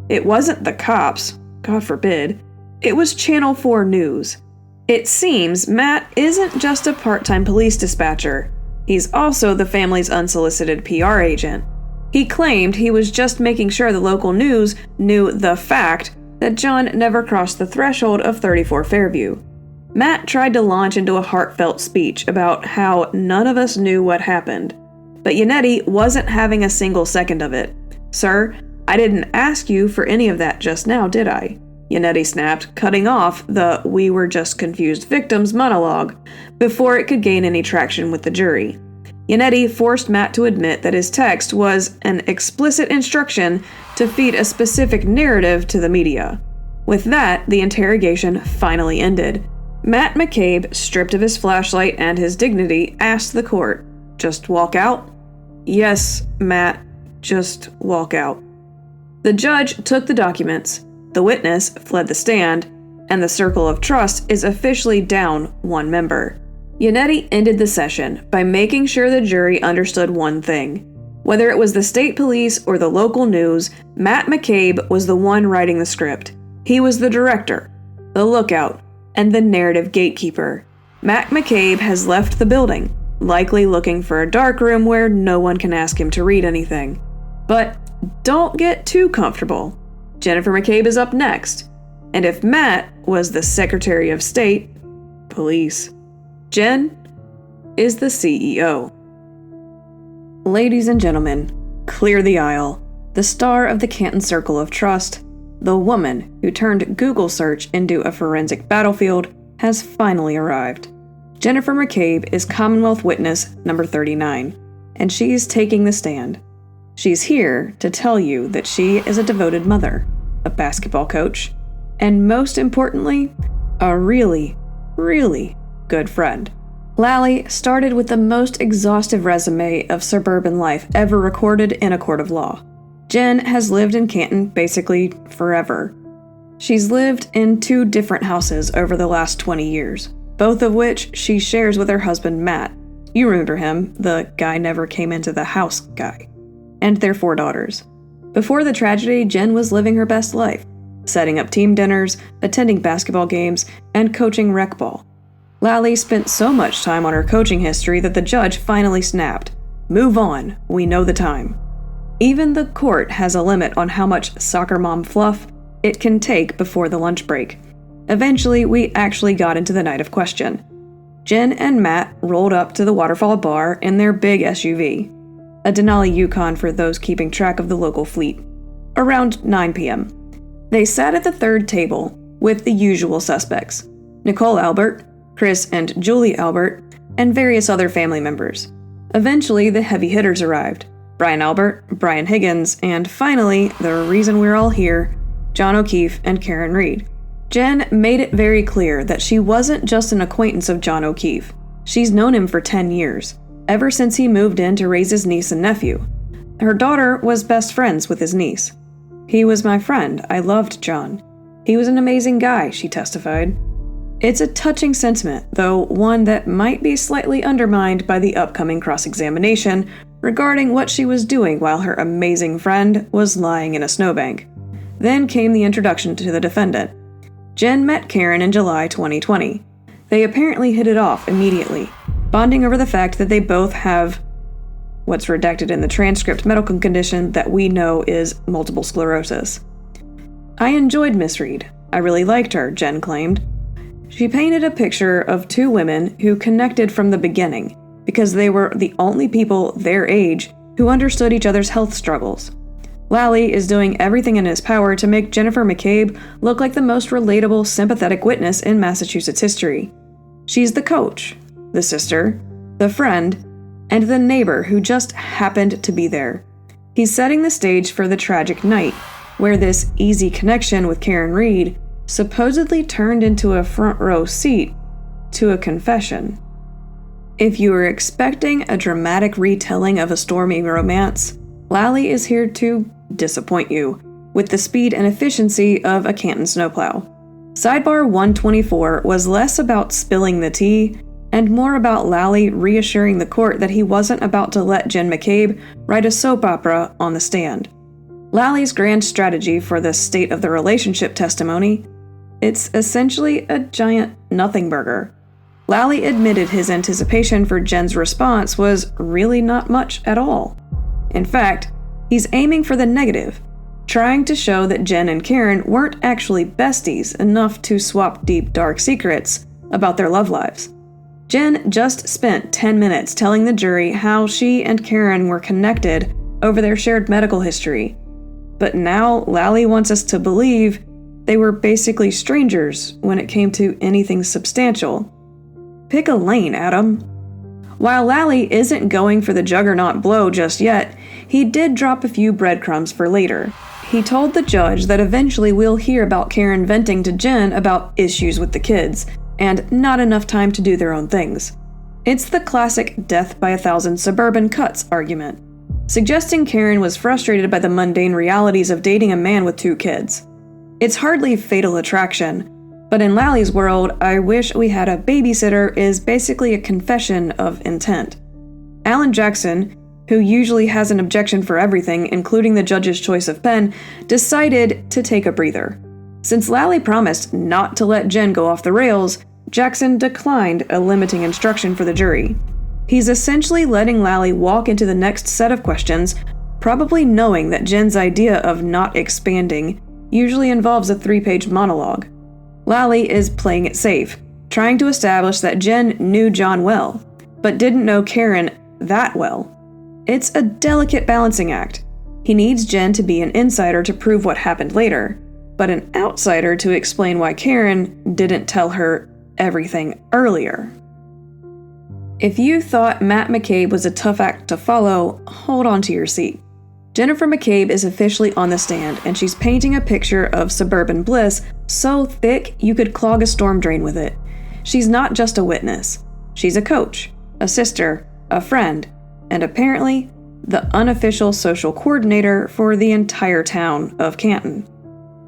A: It wasn't the cops, God forbid. It was Channel 4 News. It seems Matt isn't just a part-time police dispatcher. He's also the family's unsolicited PR agent. He claimed he was just making sure the local news knew the fact that John never crossed the threshold of 34 Fairview. Matt tried to launch into a heartfelt speech about how none of us knew what happened. But Yannetti wasn't having a single second of it. "Sir, I didn't ask you for any of that just now, did I?" Yannetti snapped, cutting off the "we were just confused victims" monologue before it could gain any traction with the jury. Yannetti forced Matt to admit that his text was an explicit instruction to feed a specific narrative to the media. With that, the interrogation finally ended. Matt McCabe, stripped of his flashlight and his dignity, asked the court, "Just walk out?" "Yes, Matt, just walk out." The judge took the documents, the witness fled the stand, and the circle of trust is officially down one member. Yannetti ended the session by making sure the jury understood one thing. Whether it was the state police or the local news, Matt McCabe was the one writing the script. He was the director, the lookout, and the narrative gatekeeper. Matt McCabe has left the building, likely looking for a dark room where no one can ask him to read anything. But don't get too comfortable. Jennifer McCabe is up next. And if Matt was the Secretary of State, police, Jen is the CEO. Ladies and gentlemen, clear the aisle. The star of the Canton Circle of Trust, the woman who turned Google search into a forensic battlefield, has finally arrived. Jennifer McCabe is Commonwealth witness number 39, and she is taking the stand. She's here to tell you that she is a devoted mother, a basketball coach, and most importantly, a really, really good friend. Lally started with the most exhaustive resume of suburban life ever recorded in a court of law. Jen has lived in Canton basically forever. She's lived in 2 different houses over the last 20 years, both of which she shares with her husband Matt. You remember him, the guy never came into the house guy. And their 4 daughters. Before the tragedy, Jen was living her best life, setting up team dinners, attending basketball games, and coaching rec ball. Lally spent so much time on her coaching history that the judge finally snapped. "Move on, we know the time." Even the court has a limit on how much soccer mom fluff it can take before the lunch break. Eventually, we actually got into the night of question. Jen and Matt rolled up to the Waterfall bar in their big SUV, a Denali Yukon for those keeping track of the local fleet, around 9 p.m. They sat at the third table with the usual suspects, Nicole Albert, Chris and Julie Albert, and various other family members. Eventually, the heavy hitters arrived. Brian Albert, Brian Higgins, and finally, the reason we're all here, John O'Keefe and Karen Reed. Jen made it very clear that she wasn't just an acquaintance of John O'Keefe. She's known him for 10 years, ever since he moved in to raise his niece and nephew. Her daughter was best friends with his niece. "He was my friend. I loved John. He was an amazing guy," she testified. It's a touching sentiment, though one that might be slightly undermined by the upcoming cross-examination regarding what she was doing while her amazing friend was lying in a snowbank. Then came the introduction to the defendant. Jen met Karen in July 2020. They apparently hit it off immediately, bonding over the fact that they both have what's redacted in the transcript medical condition that we know is multiple sclerosis. "I enjoyed Miss Reed. I really liked her," Jen claimed. She painted a picture of 2 women who connected from the beginning because they were the only people their age who understood each other's health struggles. Lally is doing everything in his power to make Jennifer McCabe look like the most relatable, sympathetic witness in Massachusetts history. She's the coach, the sister, the friend, and the neighbor who just happened to be there. He's setting the stage for the tragic night, where this easy connection with Karen Reed supposedly turned into a front row seat to a confession. If you were expecting a dramatic retelling of a stormy romance, Lally is here to disappoint you with the speed and efficiency of a Canton snowplow. Sidebar 124 was less about spilling the tea and more about Lally reassuring the court that he wasn't about to let Jen McCabe write a soap opera on the stand. Lally's grand strategy for the state of the relationship testimony: it's essentially a giant nothing burger. Lally admitted his anticipation for Jen's response was really not much at all. In fact, he's aiming for the negative, trying to show that Jen and Karen weren't actually besties enough to swap deep, dark secrets about their love lives. Jen just spent 10 minutes telling the jury how she and Karen were connected over their shared medical history. But now Lally wants us to believe they were basically strangers when it came to anything substantial. Pick a lane, Adam. While Lally isn't going for the juggernaut blow just yet, he did drop a few breadcrumbs for later. He told the judge that eventually we'll hear about Karen venting to Jen about issues with the kids, and not enough time to do their own things. It's the classic death by 1,000 suburban cuts argument, suggesting Karen was frustrated by the mundane realities of dating a man with 2 kids. It's hardly fatal attraction, but in Lally's world, I wish we had a babysitter is basically a confession of intent. Alan Jackson, who usually has an objection for everything, including the judge's choice of pen, decided to take a breather. Since Lally promised not to let Jen go off the rails, Jackson declined a limiting instruction for the jury. He's essentially letting Lally walk into the next set of questions, probably knowing that Jen's idea of not expanding usually involves a 3-page monologue. Lally is playing it safe, trying to establish that Jen knew John well, but didn't know Karen that well. It's a delicate balancing act. He needs Jen to be an insider to prove what happened later, but an outsider to explain why Karen didn't tell her everything earlier. If you thought Matt McCabe was a tough act to follow, hold on to your seat. Jennifer McCabe is officially on the stand, and she's painting a picture of suburban bliss so thick you could clog a storm drain with it. She's not just a witness. She's a coach, a sister, a friend, and apparently the unofficial social coordinator for the entire town of Canton.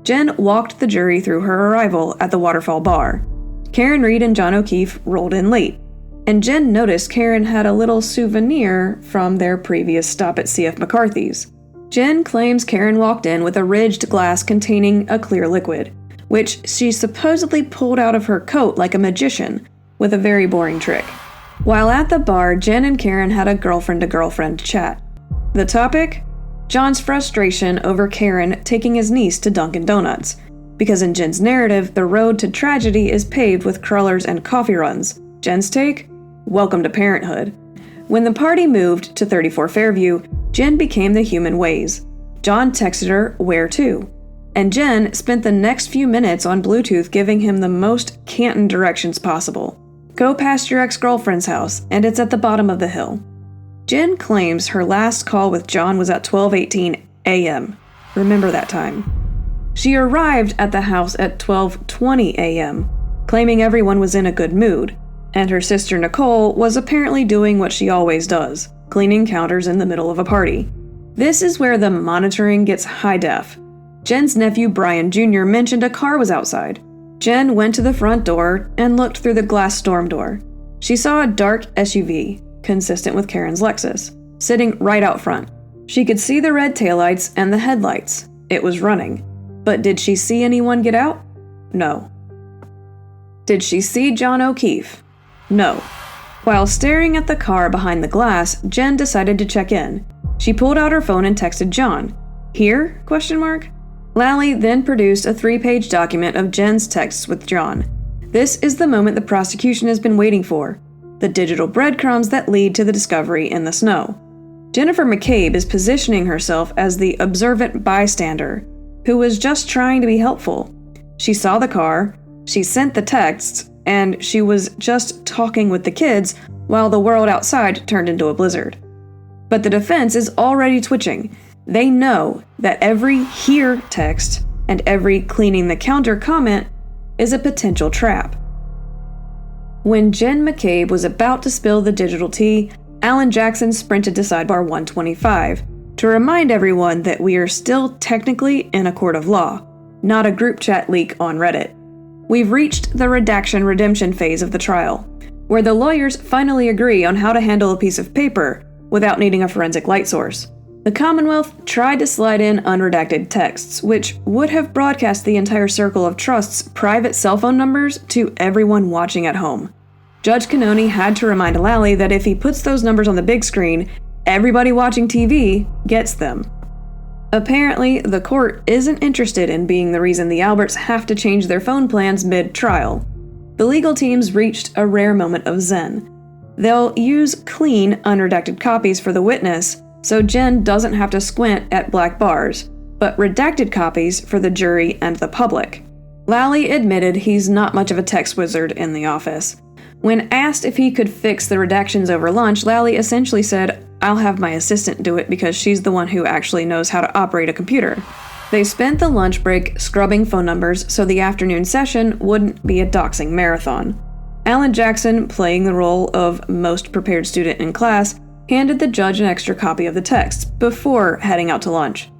A: Jen walked the jury through her arrival at the Waterfall bar. Karen Reed and John O'Keefe rolled in late, and Jen noticed Karen had a little souvenir from their previous stop at C.F. McCarthy's. Jen claims Karen walked in with a ridged glass containing a clear liquid, which she supposedly pulled out of her coat like a magician, with a very boring trick. While at the bar, Jen and Karen had a girlfriend-to-girlfriend chat. The topic? John's frustration over Karen taking his niece to Dunkin' Donuts, because in Jen's narrative, the road to tragedy is paved with crullers and coffee runs. Jen's take? Welcome to parenthood. When the party moved to 34 Fairview, Jen became the human ways. John texted her, "Where to?" And Jen spent the next few minutes on Bluetooth giving him the most Canton directions possible. Go past your ex-girlfriend's house, and it's at the bottom of the hill. Jen claims her last call with John was at 12:18 a.m. Remember that time. She arrived at the house at 12:20 a.m., claiming everyone was in a good mood, and her sister Nicole was apparently doing what she always does, cleaning counters in the middle of a party. This is where the monitoring gets high def. Jen's nephew Brian Jr. mentioned a car was outside. Jen went to the front door and looked through the glass storm door. She saw a dark SUV, consistent with Karen's Lexus, sitting right out front. She could see the red taillights and the headlights. It was running. But did she see anyone get out? No. Did she see John O'Keefe? No. While staring at the car behind the glass, Jen decided to check in. She pulled out her phone and texted John. Here? ? Lally then produced a 3-page document of Jen's texts with John. This is the moment the prosecution has been waiting for. The digital breadcrumbs that lead to the discovery in the snow. Jennifer McCabe is positioning herself as the observant bystander, who was just trying to be helpful. She saw the car, she sent the texts, and she was just talking with the kids while the world outside turned into a blizzard. But the defense is already twitching. They know that every "here" text and every "cleaning the counter" comment is a potential trap. When Jen McCabe was about to spill the digital tea, Alan Jackson sprinted to Sidebar 125 to remind everyone that we are still technically in a court of law, not a group chat leak on Reddit. We've reached the redaction redemption phase of the trial. where the lawyers finally agree on how to handle a piece of paper without needing a forensic light source. The Commonwealth tried to slide in unredacted texts, which would have broadcast the entire circle of trust's private cell phone numbers to everyone watching at home. Judge Cannoni had to remind Lally that if he puts those numbers on the big screen, everybody watching TV gets them. Apparently, the court isn't interested in being the reason the Alberts have to change their phone plans mid-trial. The legal teams reached a rare moment of zen. They'll use clean, unredacted copies for the witness, so Jen doesn't have to squint at black bars, but redacted copies for the jury and the public. Lally admitted he's not much of a text wizard in the office. When asked if he could fix the redactions over lunch, Lally essentially said, "I'll have my assistant do it because she's the one who actually knows how to operate a computer." They spent the lunch break scrubbing phone numbers so the afternoon session wouldn't be a doxing marathon. Alan Jackson, playing the role of most prepared student in class, handed the judge an extra copy of the text before heading out to lunch.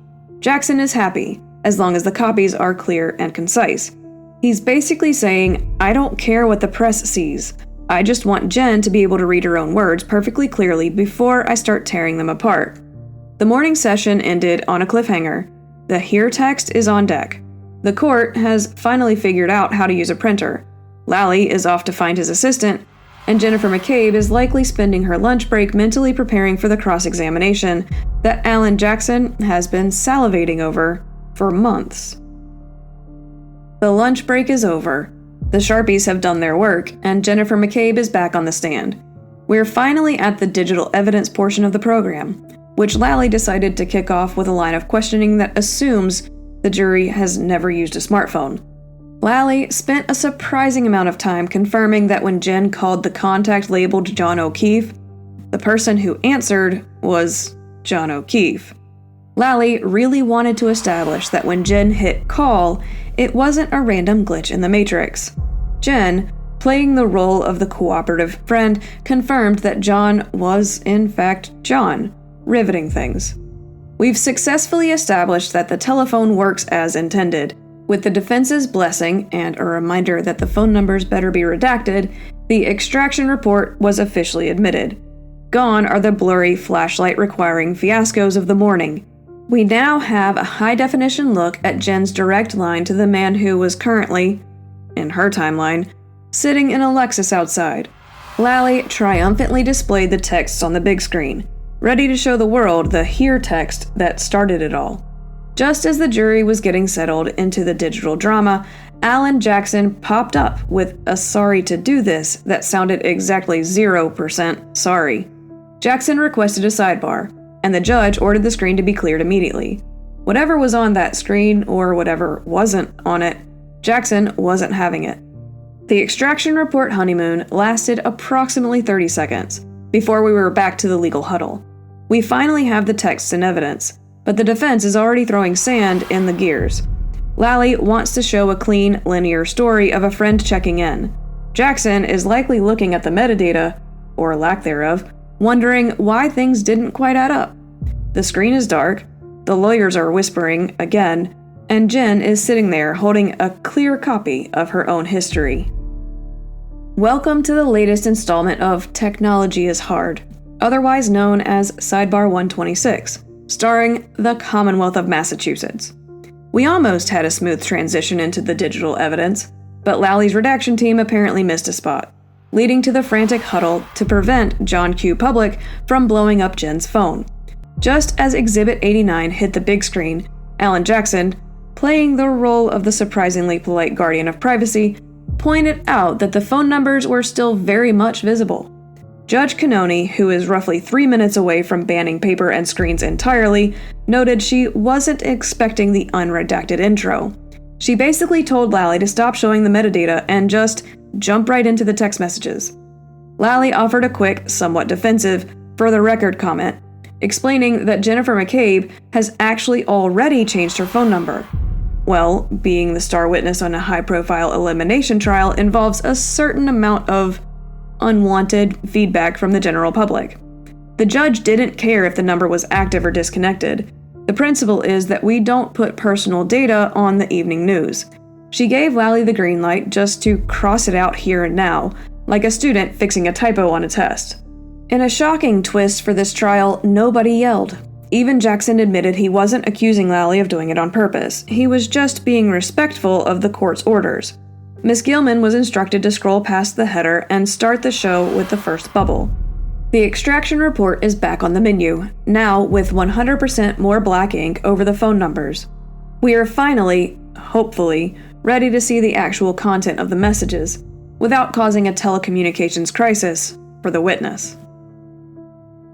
A: Jackson is happy, as long as the copies are clear and concise. He's basically saying, "I don't care what the press sees. I just want Jen to be able to read her own words perfectly clearly before I start tearing them apart." The morning session ended on a cliffhanger. The here text is on deck. The court has finally figured out how to use a printer. Lally is off to find his assistant, and Jennifer McCabe is likely spending her lunch break mentally preparing for the cross-examination that Alan Jackson has been salivating over for months. The lunch break is over. The Sharpies have done their work, and Jennifer McCabe is back on the stand. We're finally at the digital evidence portion of the program, which Lally decided to kick off with a line of questioning that assumes the jury has never used a smartphone. Lally spent a surprising amount of time confirming that when Jen called the contact labeled John O'Keefe, the person who answered was John O'Keefe. Lally really wanted to establish that when Jen hit call, it wasn't a random glitch in the Matrix. Jen, playing the role of the cooperative friend, confirmed that John was, in fact, John, riveting things. We've successfully established that the telephone works as intended. With the defense's blessing and a reminder that the phone numbers better be redacted, the extraction report was officially admitted. Gone are the blurry, flashlight-requiring fiascos of the morning. We now have a high-definition look at Jen's direct line to the man who was currently, in her timeline, sitting in a Lexus outside. Lally triumphantly displayed the texts on the big screen, ready to show the world the here text that started it all. Just as the jury was getting settled into the digital drama, Alan Jackson popped up with a "sorry to do this" that sounded exactly 0% sorry. Jackson requested a sidebar, and the judge ordered the screen to be cleared immediately. Whatever was on that screen, or whatever wasn't on it, Jackson wasn't having it. The extraction report honeymoon lasted approximately 30 seconds, before we were back to the legal huddle. We finally have the texts and evidence, but the defense is already throwing sand in the gears. Lally wants to show a clean, linear story of a friend checking in. Jackson is likely looking at the metadata, or lack thereof, wondering why things didn't quite add up. The screen is dark, the lawyers are whispering again, and Jen is sitting there holding a clear copy of her own history. Welcome to the latest installment of Technology is Hard, otherwise known as Sidebar 126. Starring the Commonwealth of Massachusetts. We almost had a smooth transition into the digital evidence, but Lally's redaction team apparently missed a spot, leading to the frantic huddle to prevent John Q. Public from blowing up Jen's phone. Just as Exhibit 89 hit the big screen, Alan Jackson, playing the role of the surprisingly polite guardian of privacy, pointed out that the phone numbers were still very much visible. Judge Cannoni, who is roughly 3 minutes away from banning paper and screens entirely, noted she wasn't expecting the unredacted intro. She basically told Lally to stop showing the metadata and just jump right into the text messages. Lally offered a quick, somewhat defensive, for the record comment, explaining that Jennifer McCabe has actually already changed her phone number. Well, being the star witness on a high-profile elimination trial involves a certain amount of unwanted feedback from the general public. The judge didn't care if the number was active or disconnected. The principle is that we don't put personal data on the evening news. She gave Lally the green light just to cross it out here and now, like a student fixing a typo on a test. In a shocking twist for this trial, nobody yelled. Even Jackson admitted he wasn't accusing Lally of doing it on purpose. He was just being respectful of the court's orders. Miss Gilman was instructed to scroll past the header and start the show with the first bubble. The extraction report is back on the menu, now with 100% more black ink over the phone numbers. We are finally, hopefully, ready to see the actual content of the messages, without causing a telecommunications crisis for the witness.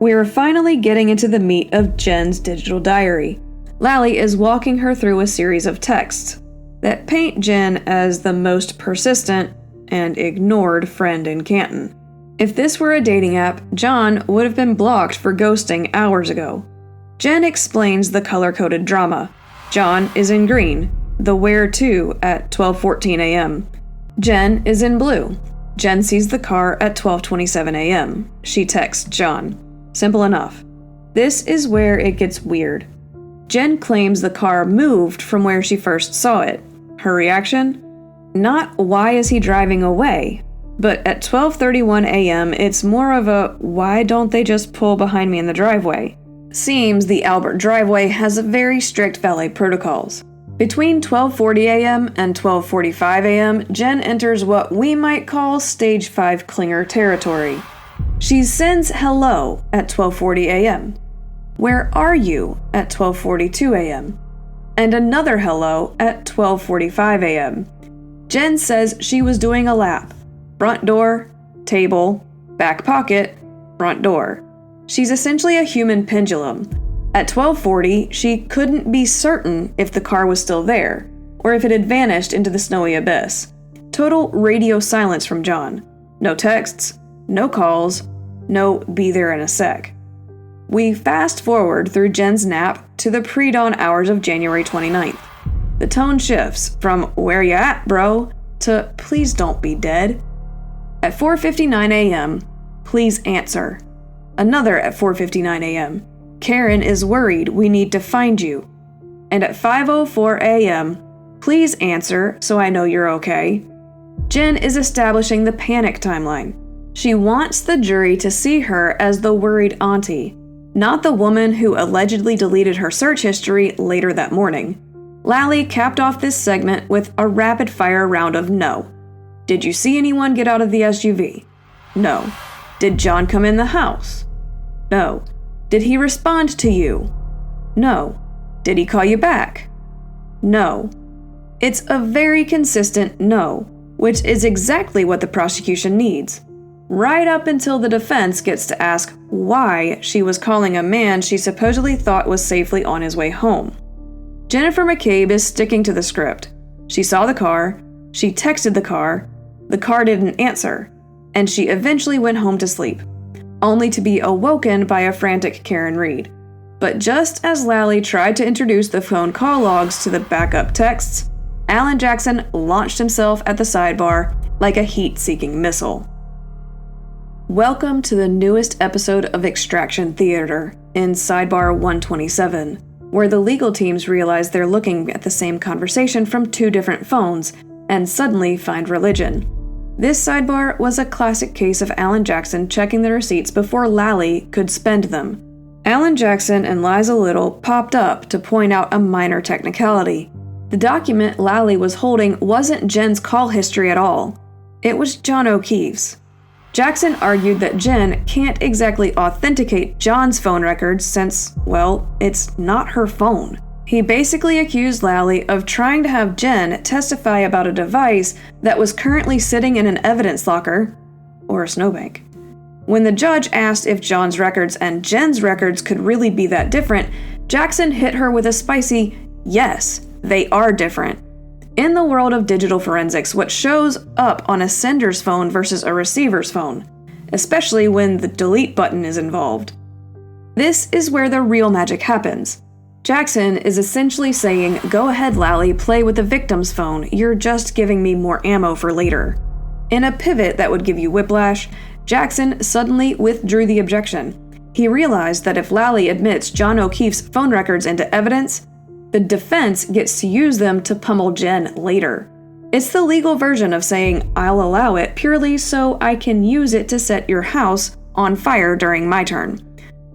A: We are finally getting into the meat of Jen's digital diary. Lally is walking her through a series of texts that paint Jen as the most persistent and ignored friend in Canton. If this were a dating app, John would have been blocked for ghosting hours ago. Jen explains the color-coded drama. John is in green, the where to at 12:14 a.m. Jen is in blue. Jen sees the car at 12:27 a.m. She texts John. Simple enough. This is where it gets weird. Jen claims the car moved from where she first saw it. Her reaction? Not why is he driving away, but at 12:31 a.m. it's more of a why don't they just pull behind me in the driveway? Seems the Albert driveway has very strict valet protocols. Between 12:40 a.m. and 12:45 a.m., Jen enters what we might call Stage 5 clinger territory. She sends hello at 12:40 a.m. Where are you at 12:42 a.m. and another hello at 12:45 a.m. Jen says she was doing a lap. Front door, table, back pocket, front door. She's essentially a human pendulum. At 12:40, she couldn't be certain if the car was still there, or if it had vanished into the snowy abyss. Total radio silence from John. No texts, no calls, no be there in a sec. We fast forward through Jen's nap to the pre-dawn hours of January 29th. The tone shifts from where ya at, bro, to please don't be dead. At 4:59 a.m., please answer. Another at 4:59 a.m., Karen is worried we need to find you. And at 5:04 a.m., please answer so I know you're okay. Jen is establishing the panic timeline. She wants the jury to see her as the worried auntie, not the woman who allegedly deleted her search history later that morning. Lally capped off this segment with a rapid-fire round of no. Did you see anyone get out of the SUV? No. Did John come in the house? No. Did he respond to you? No. Did he call you back? No. It's a very consistent no, which is exactly what the prosecution needs. Right up until the defense gets to ask why she was calling a man she supposedly thought was safely on his way home. Jennifer McCabe is sticking to the script. She saw the car, she texted the car didn't answer, and she eventually went home to sleep, only to be awoken by a frantic Karen Reed. But just as Lally tried to introduce the phone call logs to the backup texts, Alan Jackson launched himself at the sidebar like a heat-seeking missile. Welcome to the newest episode of Extraction Theater in Sidebar 127, where the legal teams realize they're looking at the same conversation from two different phones and suddenly find religion. This sidebar was a classic case of Alan Jackson checking the receipts before Lally could spend them. Alan Jackson and Liza Little popped up to point out a minor technicality. The document Lally was holding wasn't Jen's call history at all. It was John O'Keefe's. Jackson argued that Jen can't exactly authenticate John's phone records since, well, it's not her phone. He basically accused Lally of trying to have Jen testify about a device that was currently sitting in an evidence locker, or a snowbank. When the judge asked if John's records and Jen's records could really be that different, Jackson hit her with a spicy, yes, they are different. In the world of digital forensics, what shows up on a sender's phone versus a receiver's phone, especially when the delete button is involved. This is where the real magic happens. Jackson is essentially saying, go ahead, Lally, play with the victim's phone, you're just giving me more ammo for later. In a pivot that would give you whiplash, Jackson suddenly withdrew the objection. He realized that if Lally admits John O'Keefe's phone records into evidence, the defense gets to use them to pummel Jen later. It's the legal version of saying I'll allow it purely so I can use it to set your house on fire during my turn.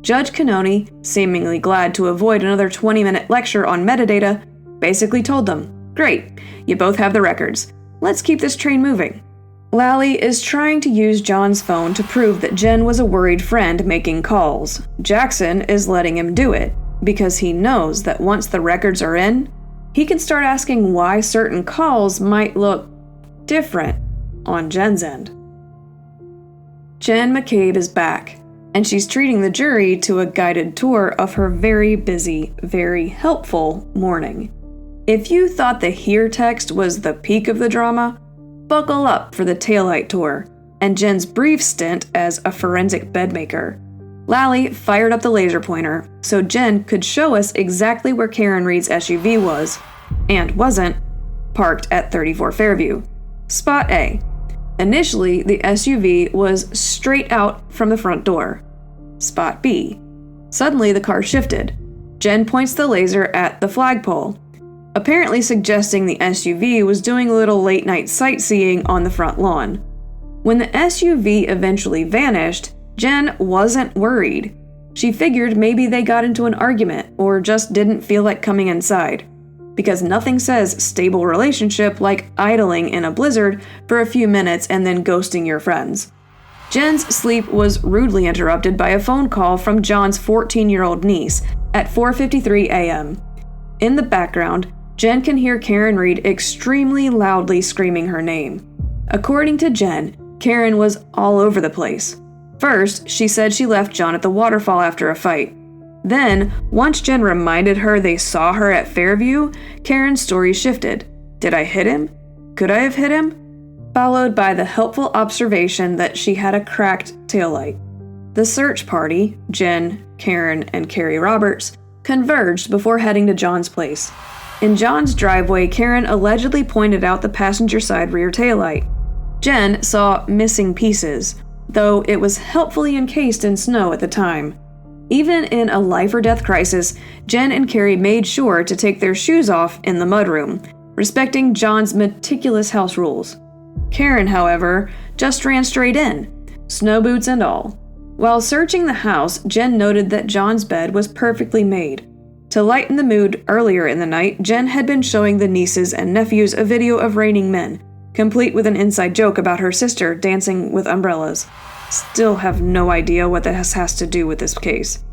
A: Judge Cannoni, seemingly glad to avoid another 20-minute lecture on metadata, basically told them, "Great, you both have the records. Let's keep this train moving." Lally is trying to use John's phone to prove that Jen was a worried friend making calls. Jackson is letting him do it, because he knows that once the records are in, he can start asking why certain calls might look different on Jen's end. Jen McCabe is back, and she's treating the jury to a guided tour of her very busy, very helpful morning. If you thought the here text was the peak of the drama, buckle up for the Taillight tour and Jen's brief stint as a forensic bedmaker. Lally fired up the laser pointer so Jen could show us exactly where Karen Reed's SUV was, and wasn't, parked at 34 Fairview. Spot A. Initially, the SUV was straight out from the front door. Spot B. Suddenly, the car shifted. Jen points the laser at the flagpole, apparently suggesting the SUV was doing a little late-night sightseeing on the front lawn. When the SUV eventually vanished, Jen wasn't worried. She figured maybe they got into an argument or just didn't feel like coming inside, because nothing says stable relationship like idling in a blizzard for a few minutes and then ghosting your friends. Jen's sleep was rudely interrupted by a phone call from John's 14-year-old niece at 4:53 a.m. In the background, Jen can hear Karen Reed extremely loudly screaming her name. According to Jen, Karen was all over the place. First, she said she left John at the Waterfall after a fight. Then, once Jen reminded her they saw her at Fairview, Karen's story shifted. Did I hit him? Could I have hit him? Followed by the helpful observation that she had a cracked taillight. The search party, Jen, Karen, and Carrie Roberts, converged before heading to John's place. In John's driveway, Karen allegedly pointed out the passenger side rear taillight. Jen saw missing pieces, though it was helpfully encased in snow at the time. Even in a life-or-death crisis, Jen and Carrie made sure to take their shoes off in the mudroom, respecting John's meticulous house rules. Karen, however, just ran straight in, snow boots and all. While searching the house, Jen noted that John's bed was perfectly made. To lighten the mood earlier in the night, Jen had been showing the nieces and nephews a video of raining men, complete with an inside joke about her sister dancing with umbrellas. Still have no idea what this has to do with this case.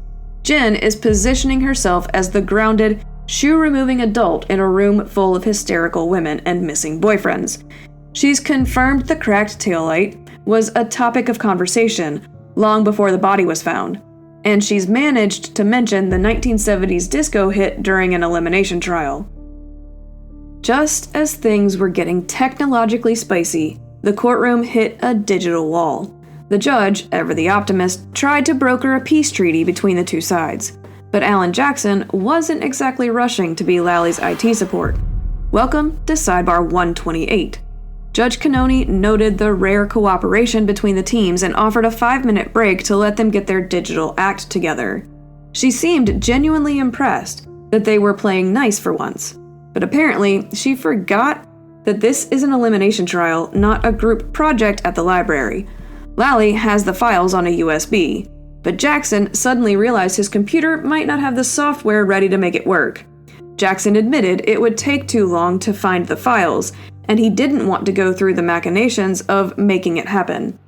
A: Jen is positioning herself as the grounded, shoe-removing adult in a room full of hysterical women and missing boyfriends. She's confirmed the cracked taillight was a topic of conversation long before the body was found, and she's managed to mention the 1970s disco hit during an elimination trial. Just as things were getting technologically spicy, the courtroom hit a digital wall. The judge, ever the optimist, tried to broker a peace treaty between the two sides, but Alan Jackson wasn't exactly rushing to be Lally's IT support. Welcome to Sidebar 128. Judge Cannoni noted the rare cooperation between the teams and offered a 5-minute break to let them get their digital act together. She seemed genuinely impressed that they were playing nice for once, but apparently she forgot that this is an elimination trial, not a group project at the library. Lally has the files on a USB, but Jackson suddenly realized his computer might not have the software ready to make it work. Jackson admitted it would take too long to find the files, and he didn't want to go through the machinations of making it happen.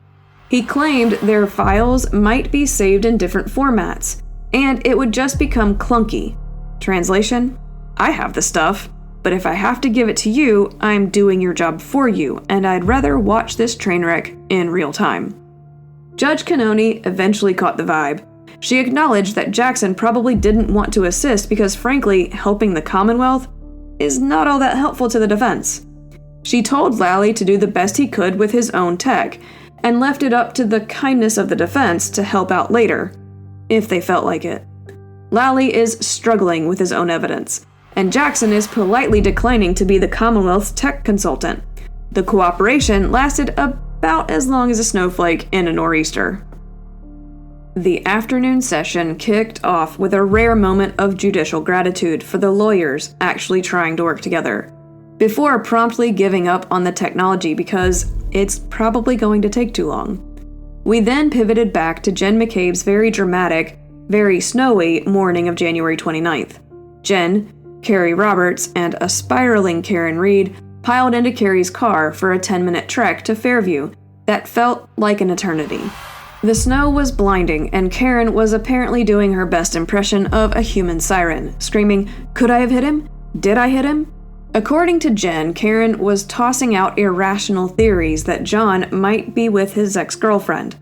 A: He claimed their files might be saved in different formats, and it would just become clunky. Translation: I have the stuff, but if I have to give it to you, I'm doing your job for you, and I'd rather watch this train wreck in real time. Judge Cannoni eventually caught the vibe. She acknowledged that Jackson probably didn't want to assist because, frankly, helping the Commonwealth is not all that helpful to the defense. She told Lally to do the best he could with his own tech, and left it up to the kindness of the defense to help out later, if they felt like it. Lally is struggling with his own evidence, and Jackson is politely declining to be the Commonwealth's tech consultant. The cooperation lasted about as long as a snowflake in a nor'easter. The afternoon session kicked off with a rare moment of judicial gratitude for the lawyers actually trying to work together. before promptly giving up on the technology because it's probably going to take too long. We then pivoted back to Jen McCabe's very dramatic, very snowy morning of January 29th. Jen, Carrie Roberts, and a spiraling Karen Reed piled into Carrie's car for a 10-minute trek to Fairview that felt like an eternity. The snow was blinding, and Karen was apparently doing her best impression of a human siren, screaming, "Could I have hit him? Did I hit him?" According to Jen, Karen was tossing out irrational theories that John might be with his ex-girlfriend,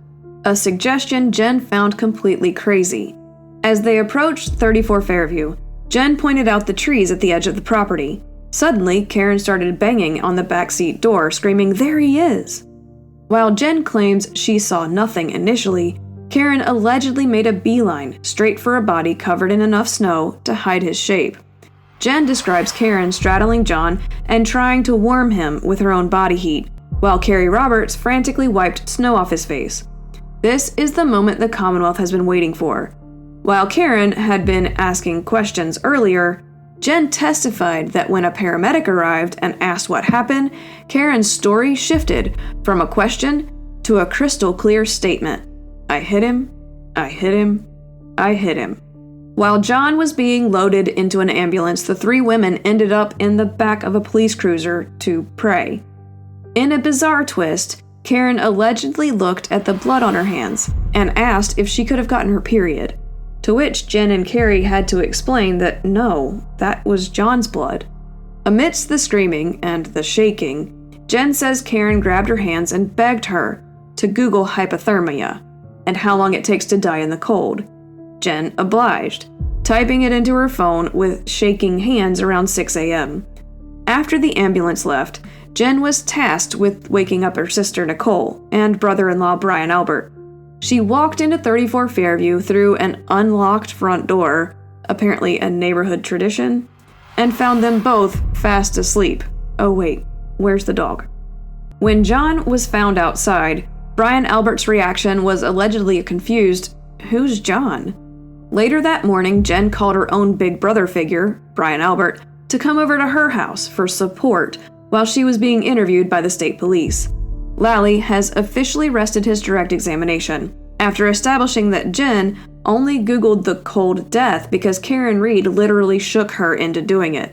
A: a suggestion Jen found completely crazy. As they approached 34 Fairview, Jen pointed out the trees at the edge of the property. Suddenly, Karen started banging on the backseat door, screaming, "There he is!" While Jen claims she saw nothing initially, Karen allegedly made a beeline straight for a body covered in enough snow to hide his shape. Jen describes Karen straddling John and trying to warm him with her own body heat, while Carrie Roberts frantically wiped snow off his face. This is the moment the Commonwealth has been waiting for. While Karen had been asking questions earlier, Jen testified that when a paramedic arrived and asked what happened, Karen's story shifted from a question to a crystal clear statement. "I hit him, I hit him, I hit him." While John was being loaded into an ambulance, the three women ended up in the back of a police cruiser to pray. In a bizarre twist, Karen allegedly looked at the blood on her hands and asked if she could have gotten her period. To which Jen and Carrie had to explain that no, that was John's blood. Amidst the screaming and the shaking, Jen says Karen grabbed her hands and begged her to Google hypothermia and how long it takes to die in the cold. Jen obliged, typing it into her phone with shaking hands around 6 a.m. After the ambulance left, Jen was tasked with waking up her sister Nicole and brother-in-law Brian Albert. She walked into 34 Fairview through an unlocked front door, apparently a neighborhood tradition, and found them both fast asleep. Oh wait, where's the dog? When John was found outside, Brian Albert's reaction was allegedly a confused, "Who's John?" Later that morning, Jen called her own big brother figure, Brian Albert, to come over to her house for support while she was being interviewed by the state police. Lally has officially rested his direct examination, after establishing that Jen only Googled the cold death because Karen Reed literally shook her into doing it.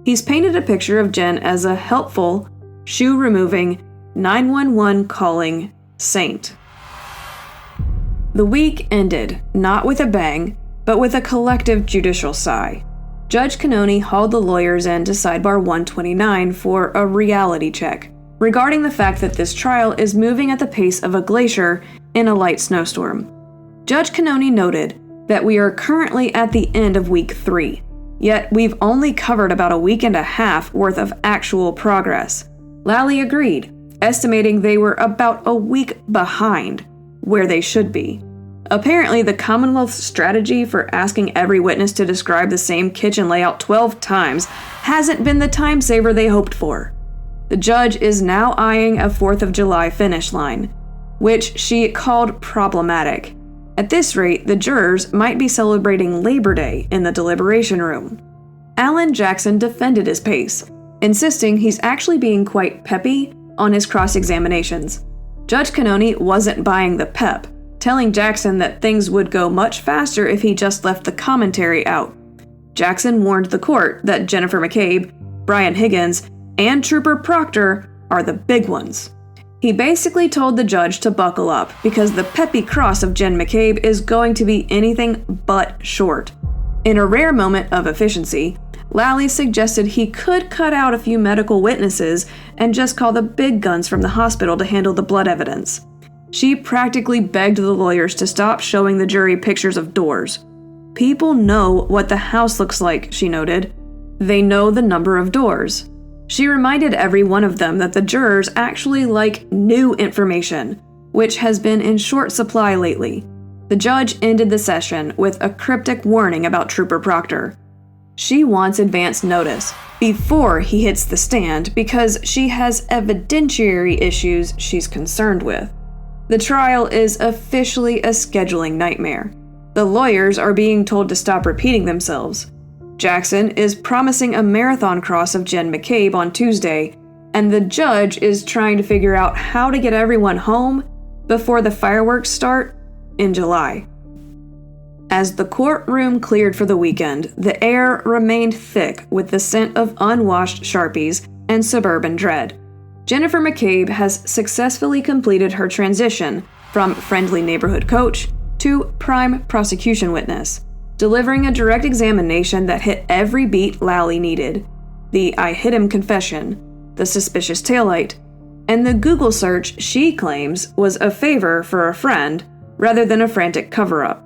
A: He's painted a picture of Jen as a helpful, shoe-removing, 911 calling saint. The week ended, not with a bang, but with a collective judicial sigh. Judge Cannoni hauled the lawyers in to Sidebar 129 for a reality check regarding the fact that this trial is moving at the pace of a glacier in a light snowstorm. Judge Cannoni noted that we are currently at the end of week 3, yet we've only covered about a week and a half worth of actual progress. Lally agreed, estimating they were about a week behind where they should be. Apparently, the Commonwealth's strategy for asking every witness to describe the same kitchen layout 12 times hasn't been the time saver they hoped for. The judge is now eyeing a 4th of July finish line, which she called problematic. At this rate, the jurors might be celebrating Labor Day in the deliberation room. Alan Jackson defended his pace, insisting he's actually being quite peppy on his cross-examinations. Judge Cannoni wasn't buying the pep, telling Jackson that things would go much faster if he just left the commentary out. Jackson warned the court that Jennifer McCabe, Brian Higgins, and Trooper Proctor are the big ones. He basically told the judge to buckle up because the peppy cross of Jen McCabe is going to be anything but short. In a rare moment of efficiency, Lally suggested he could cut out a few medical witnesses and just call the big guns from the hospital to handle the blood evidence. She practically begged the lawyers to stop showing the jury pictures of doors. People know what the house looks like, she noted. They know the number of doors. She reminded every one of them that the jurors actually like new information, which has been in short supply lately. The judge ended the session with a cryptic warning about Trooper Proctor. She wants advance notice before he hits the stand because she has evidentiary issues she's concerned with. The trial is officially a scheduling nightmare. The lawyers are being told to stop repeating themselves. Jackson is promising a marathon cross of Jen McCabe on Tuesday, and the judge is trying to figure out how to get everyone home before the fireworks start in July. As the courtroom cleared for the weekend, the air remained thick with the scent of unwashed Sharpies and suburban dread. Jennifer McCabe has successfully completed her transition from friendly neighborhood coach to prime prosecution witness, delivering a direct examination that hit every beat Lally needed: the "I hit him" confession, the suspicious taillight, and the Google search she claims was a favor for a friend rather than a frantic cover-up.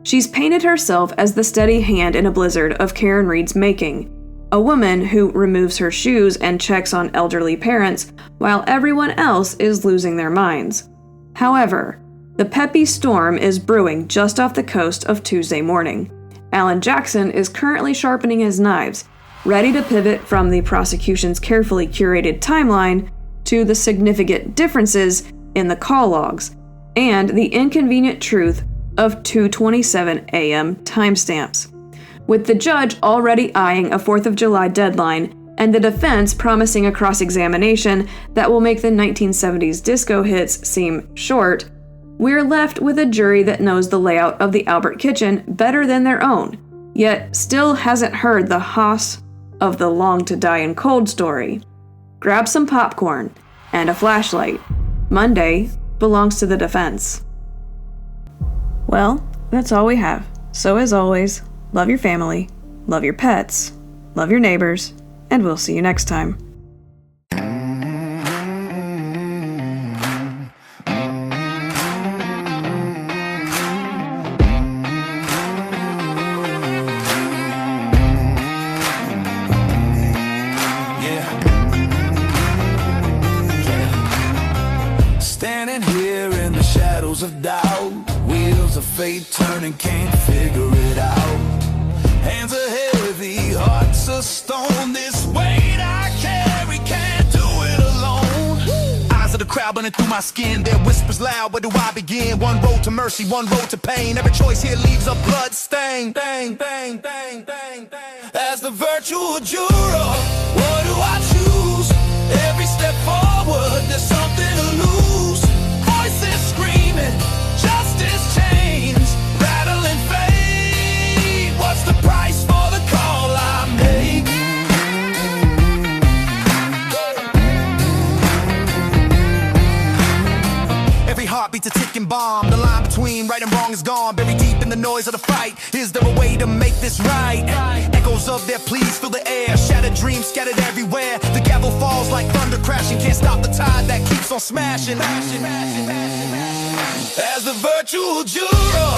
A: She's painted herself as the steady hand in a blizzard of Karen Reed's making, a woman who removes her shoes and checks on elderly parents while everyone else is losing their minds. However, the peppy storm is brewing just off the coast of Tuesday morning. Alan Jackson is currently sharpening his knives, ready to pivot from the prosecution's carefully curated timeline to the significant differences in the call logs and the inconvenient truth of 2:27 a.m. timestamps. With the judge already eyeing a 4th of July deadline and the defense promising a cross-examination that will make the 1970s disco hits seem short, we're left with a jury that knows the layout of the Albert kitchen better than their own, yet still hasn't heard the hoss of the long to die in cold story. Grab some popcorn and a flashlight. Monday belongs to the defense. Well, that's all we have. So as always, love your family, love your pets, love your neighbors, and we'll see you next time.
B: Standing here in the shadows of doubt, wheels of fate turning, can't figure it out. Hands are heavy, hearts are stone. This weight I carry, can't do it alone. Eyes of the crowd burning through my skin, their whispers loud, where do I begin? One road to mercy, one road to pain. Every choice here leaves a blood stain. Bang, bang, bang, bang, bang. As the virtual juror, what do I choose? Every step forward, there's something to lose. Voices screaming, justice chains, battling fate. What's the price for the call I make? Every heartbeat's a ticking bomb. The line between right and wrong is gone. Buried deep in the noise of the fight. Is there a way to make this right? Echoes of their pleas fill the air. Shattered dreams scattered everywhere. The gavel falls like thunder crashing. Can't stop the tide that keeps on smashing. As the virtual juror,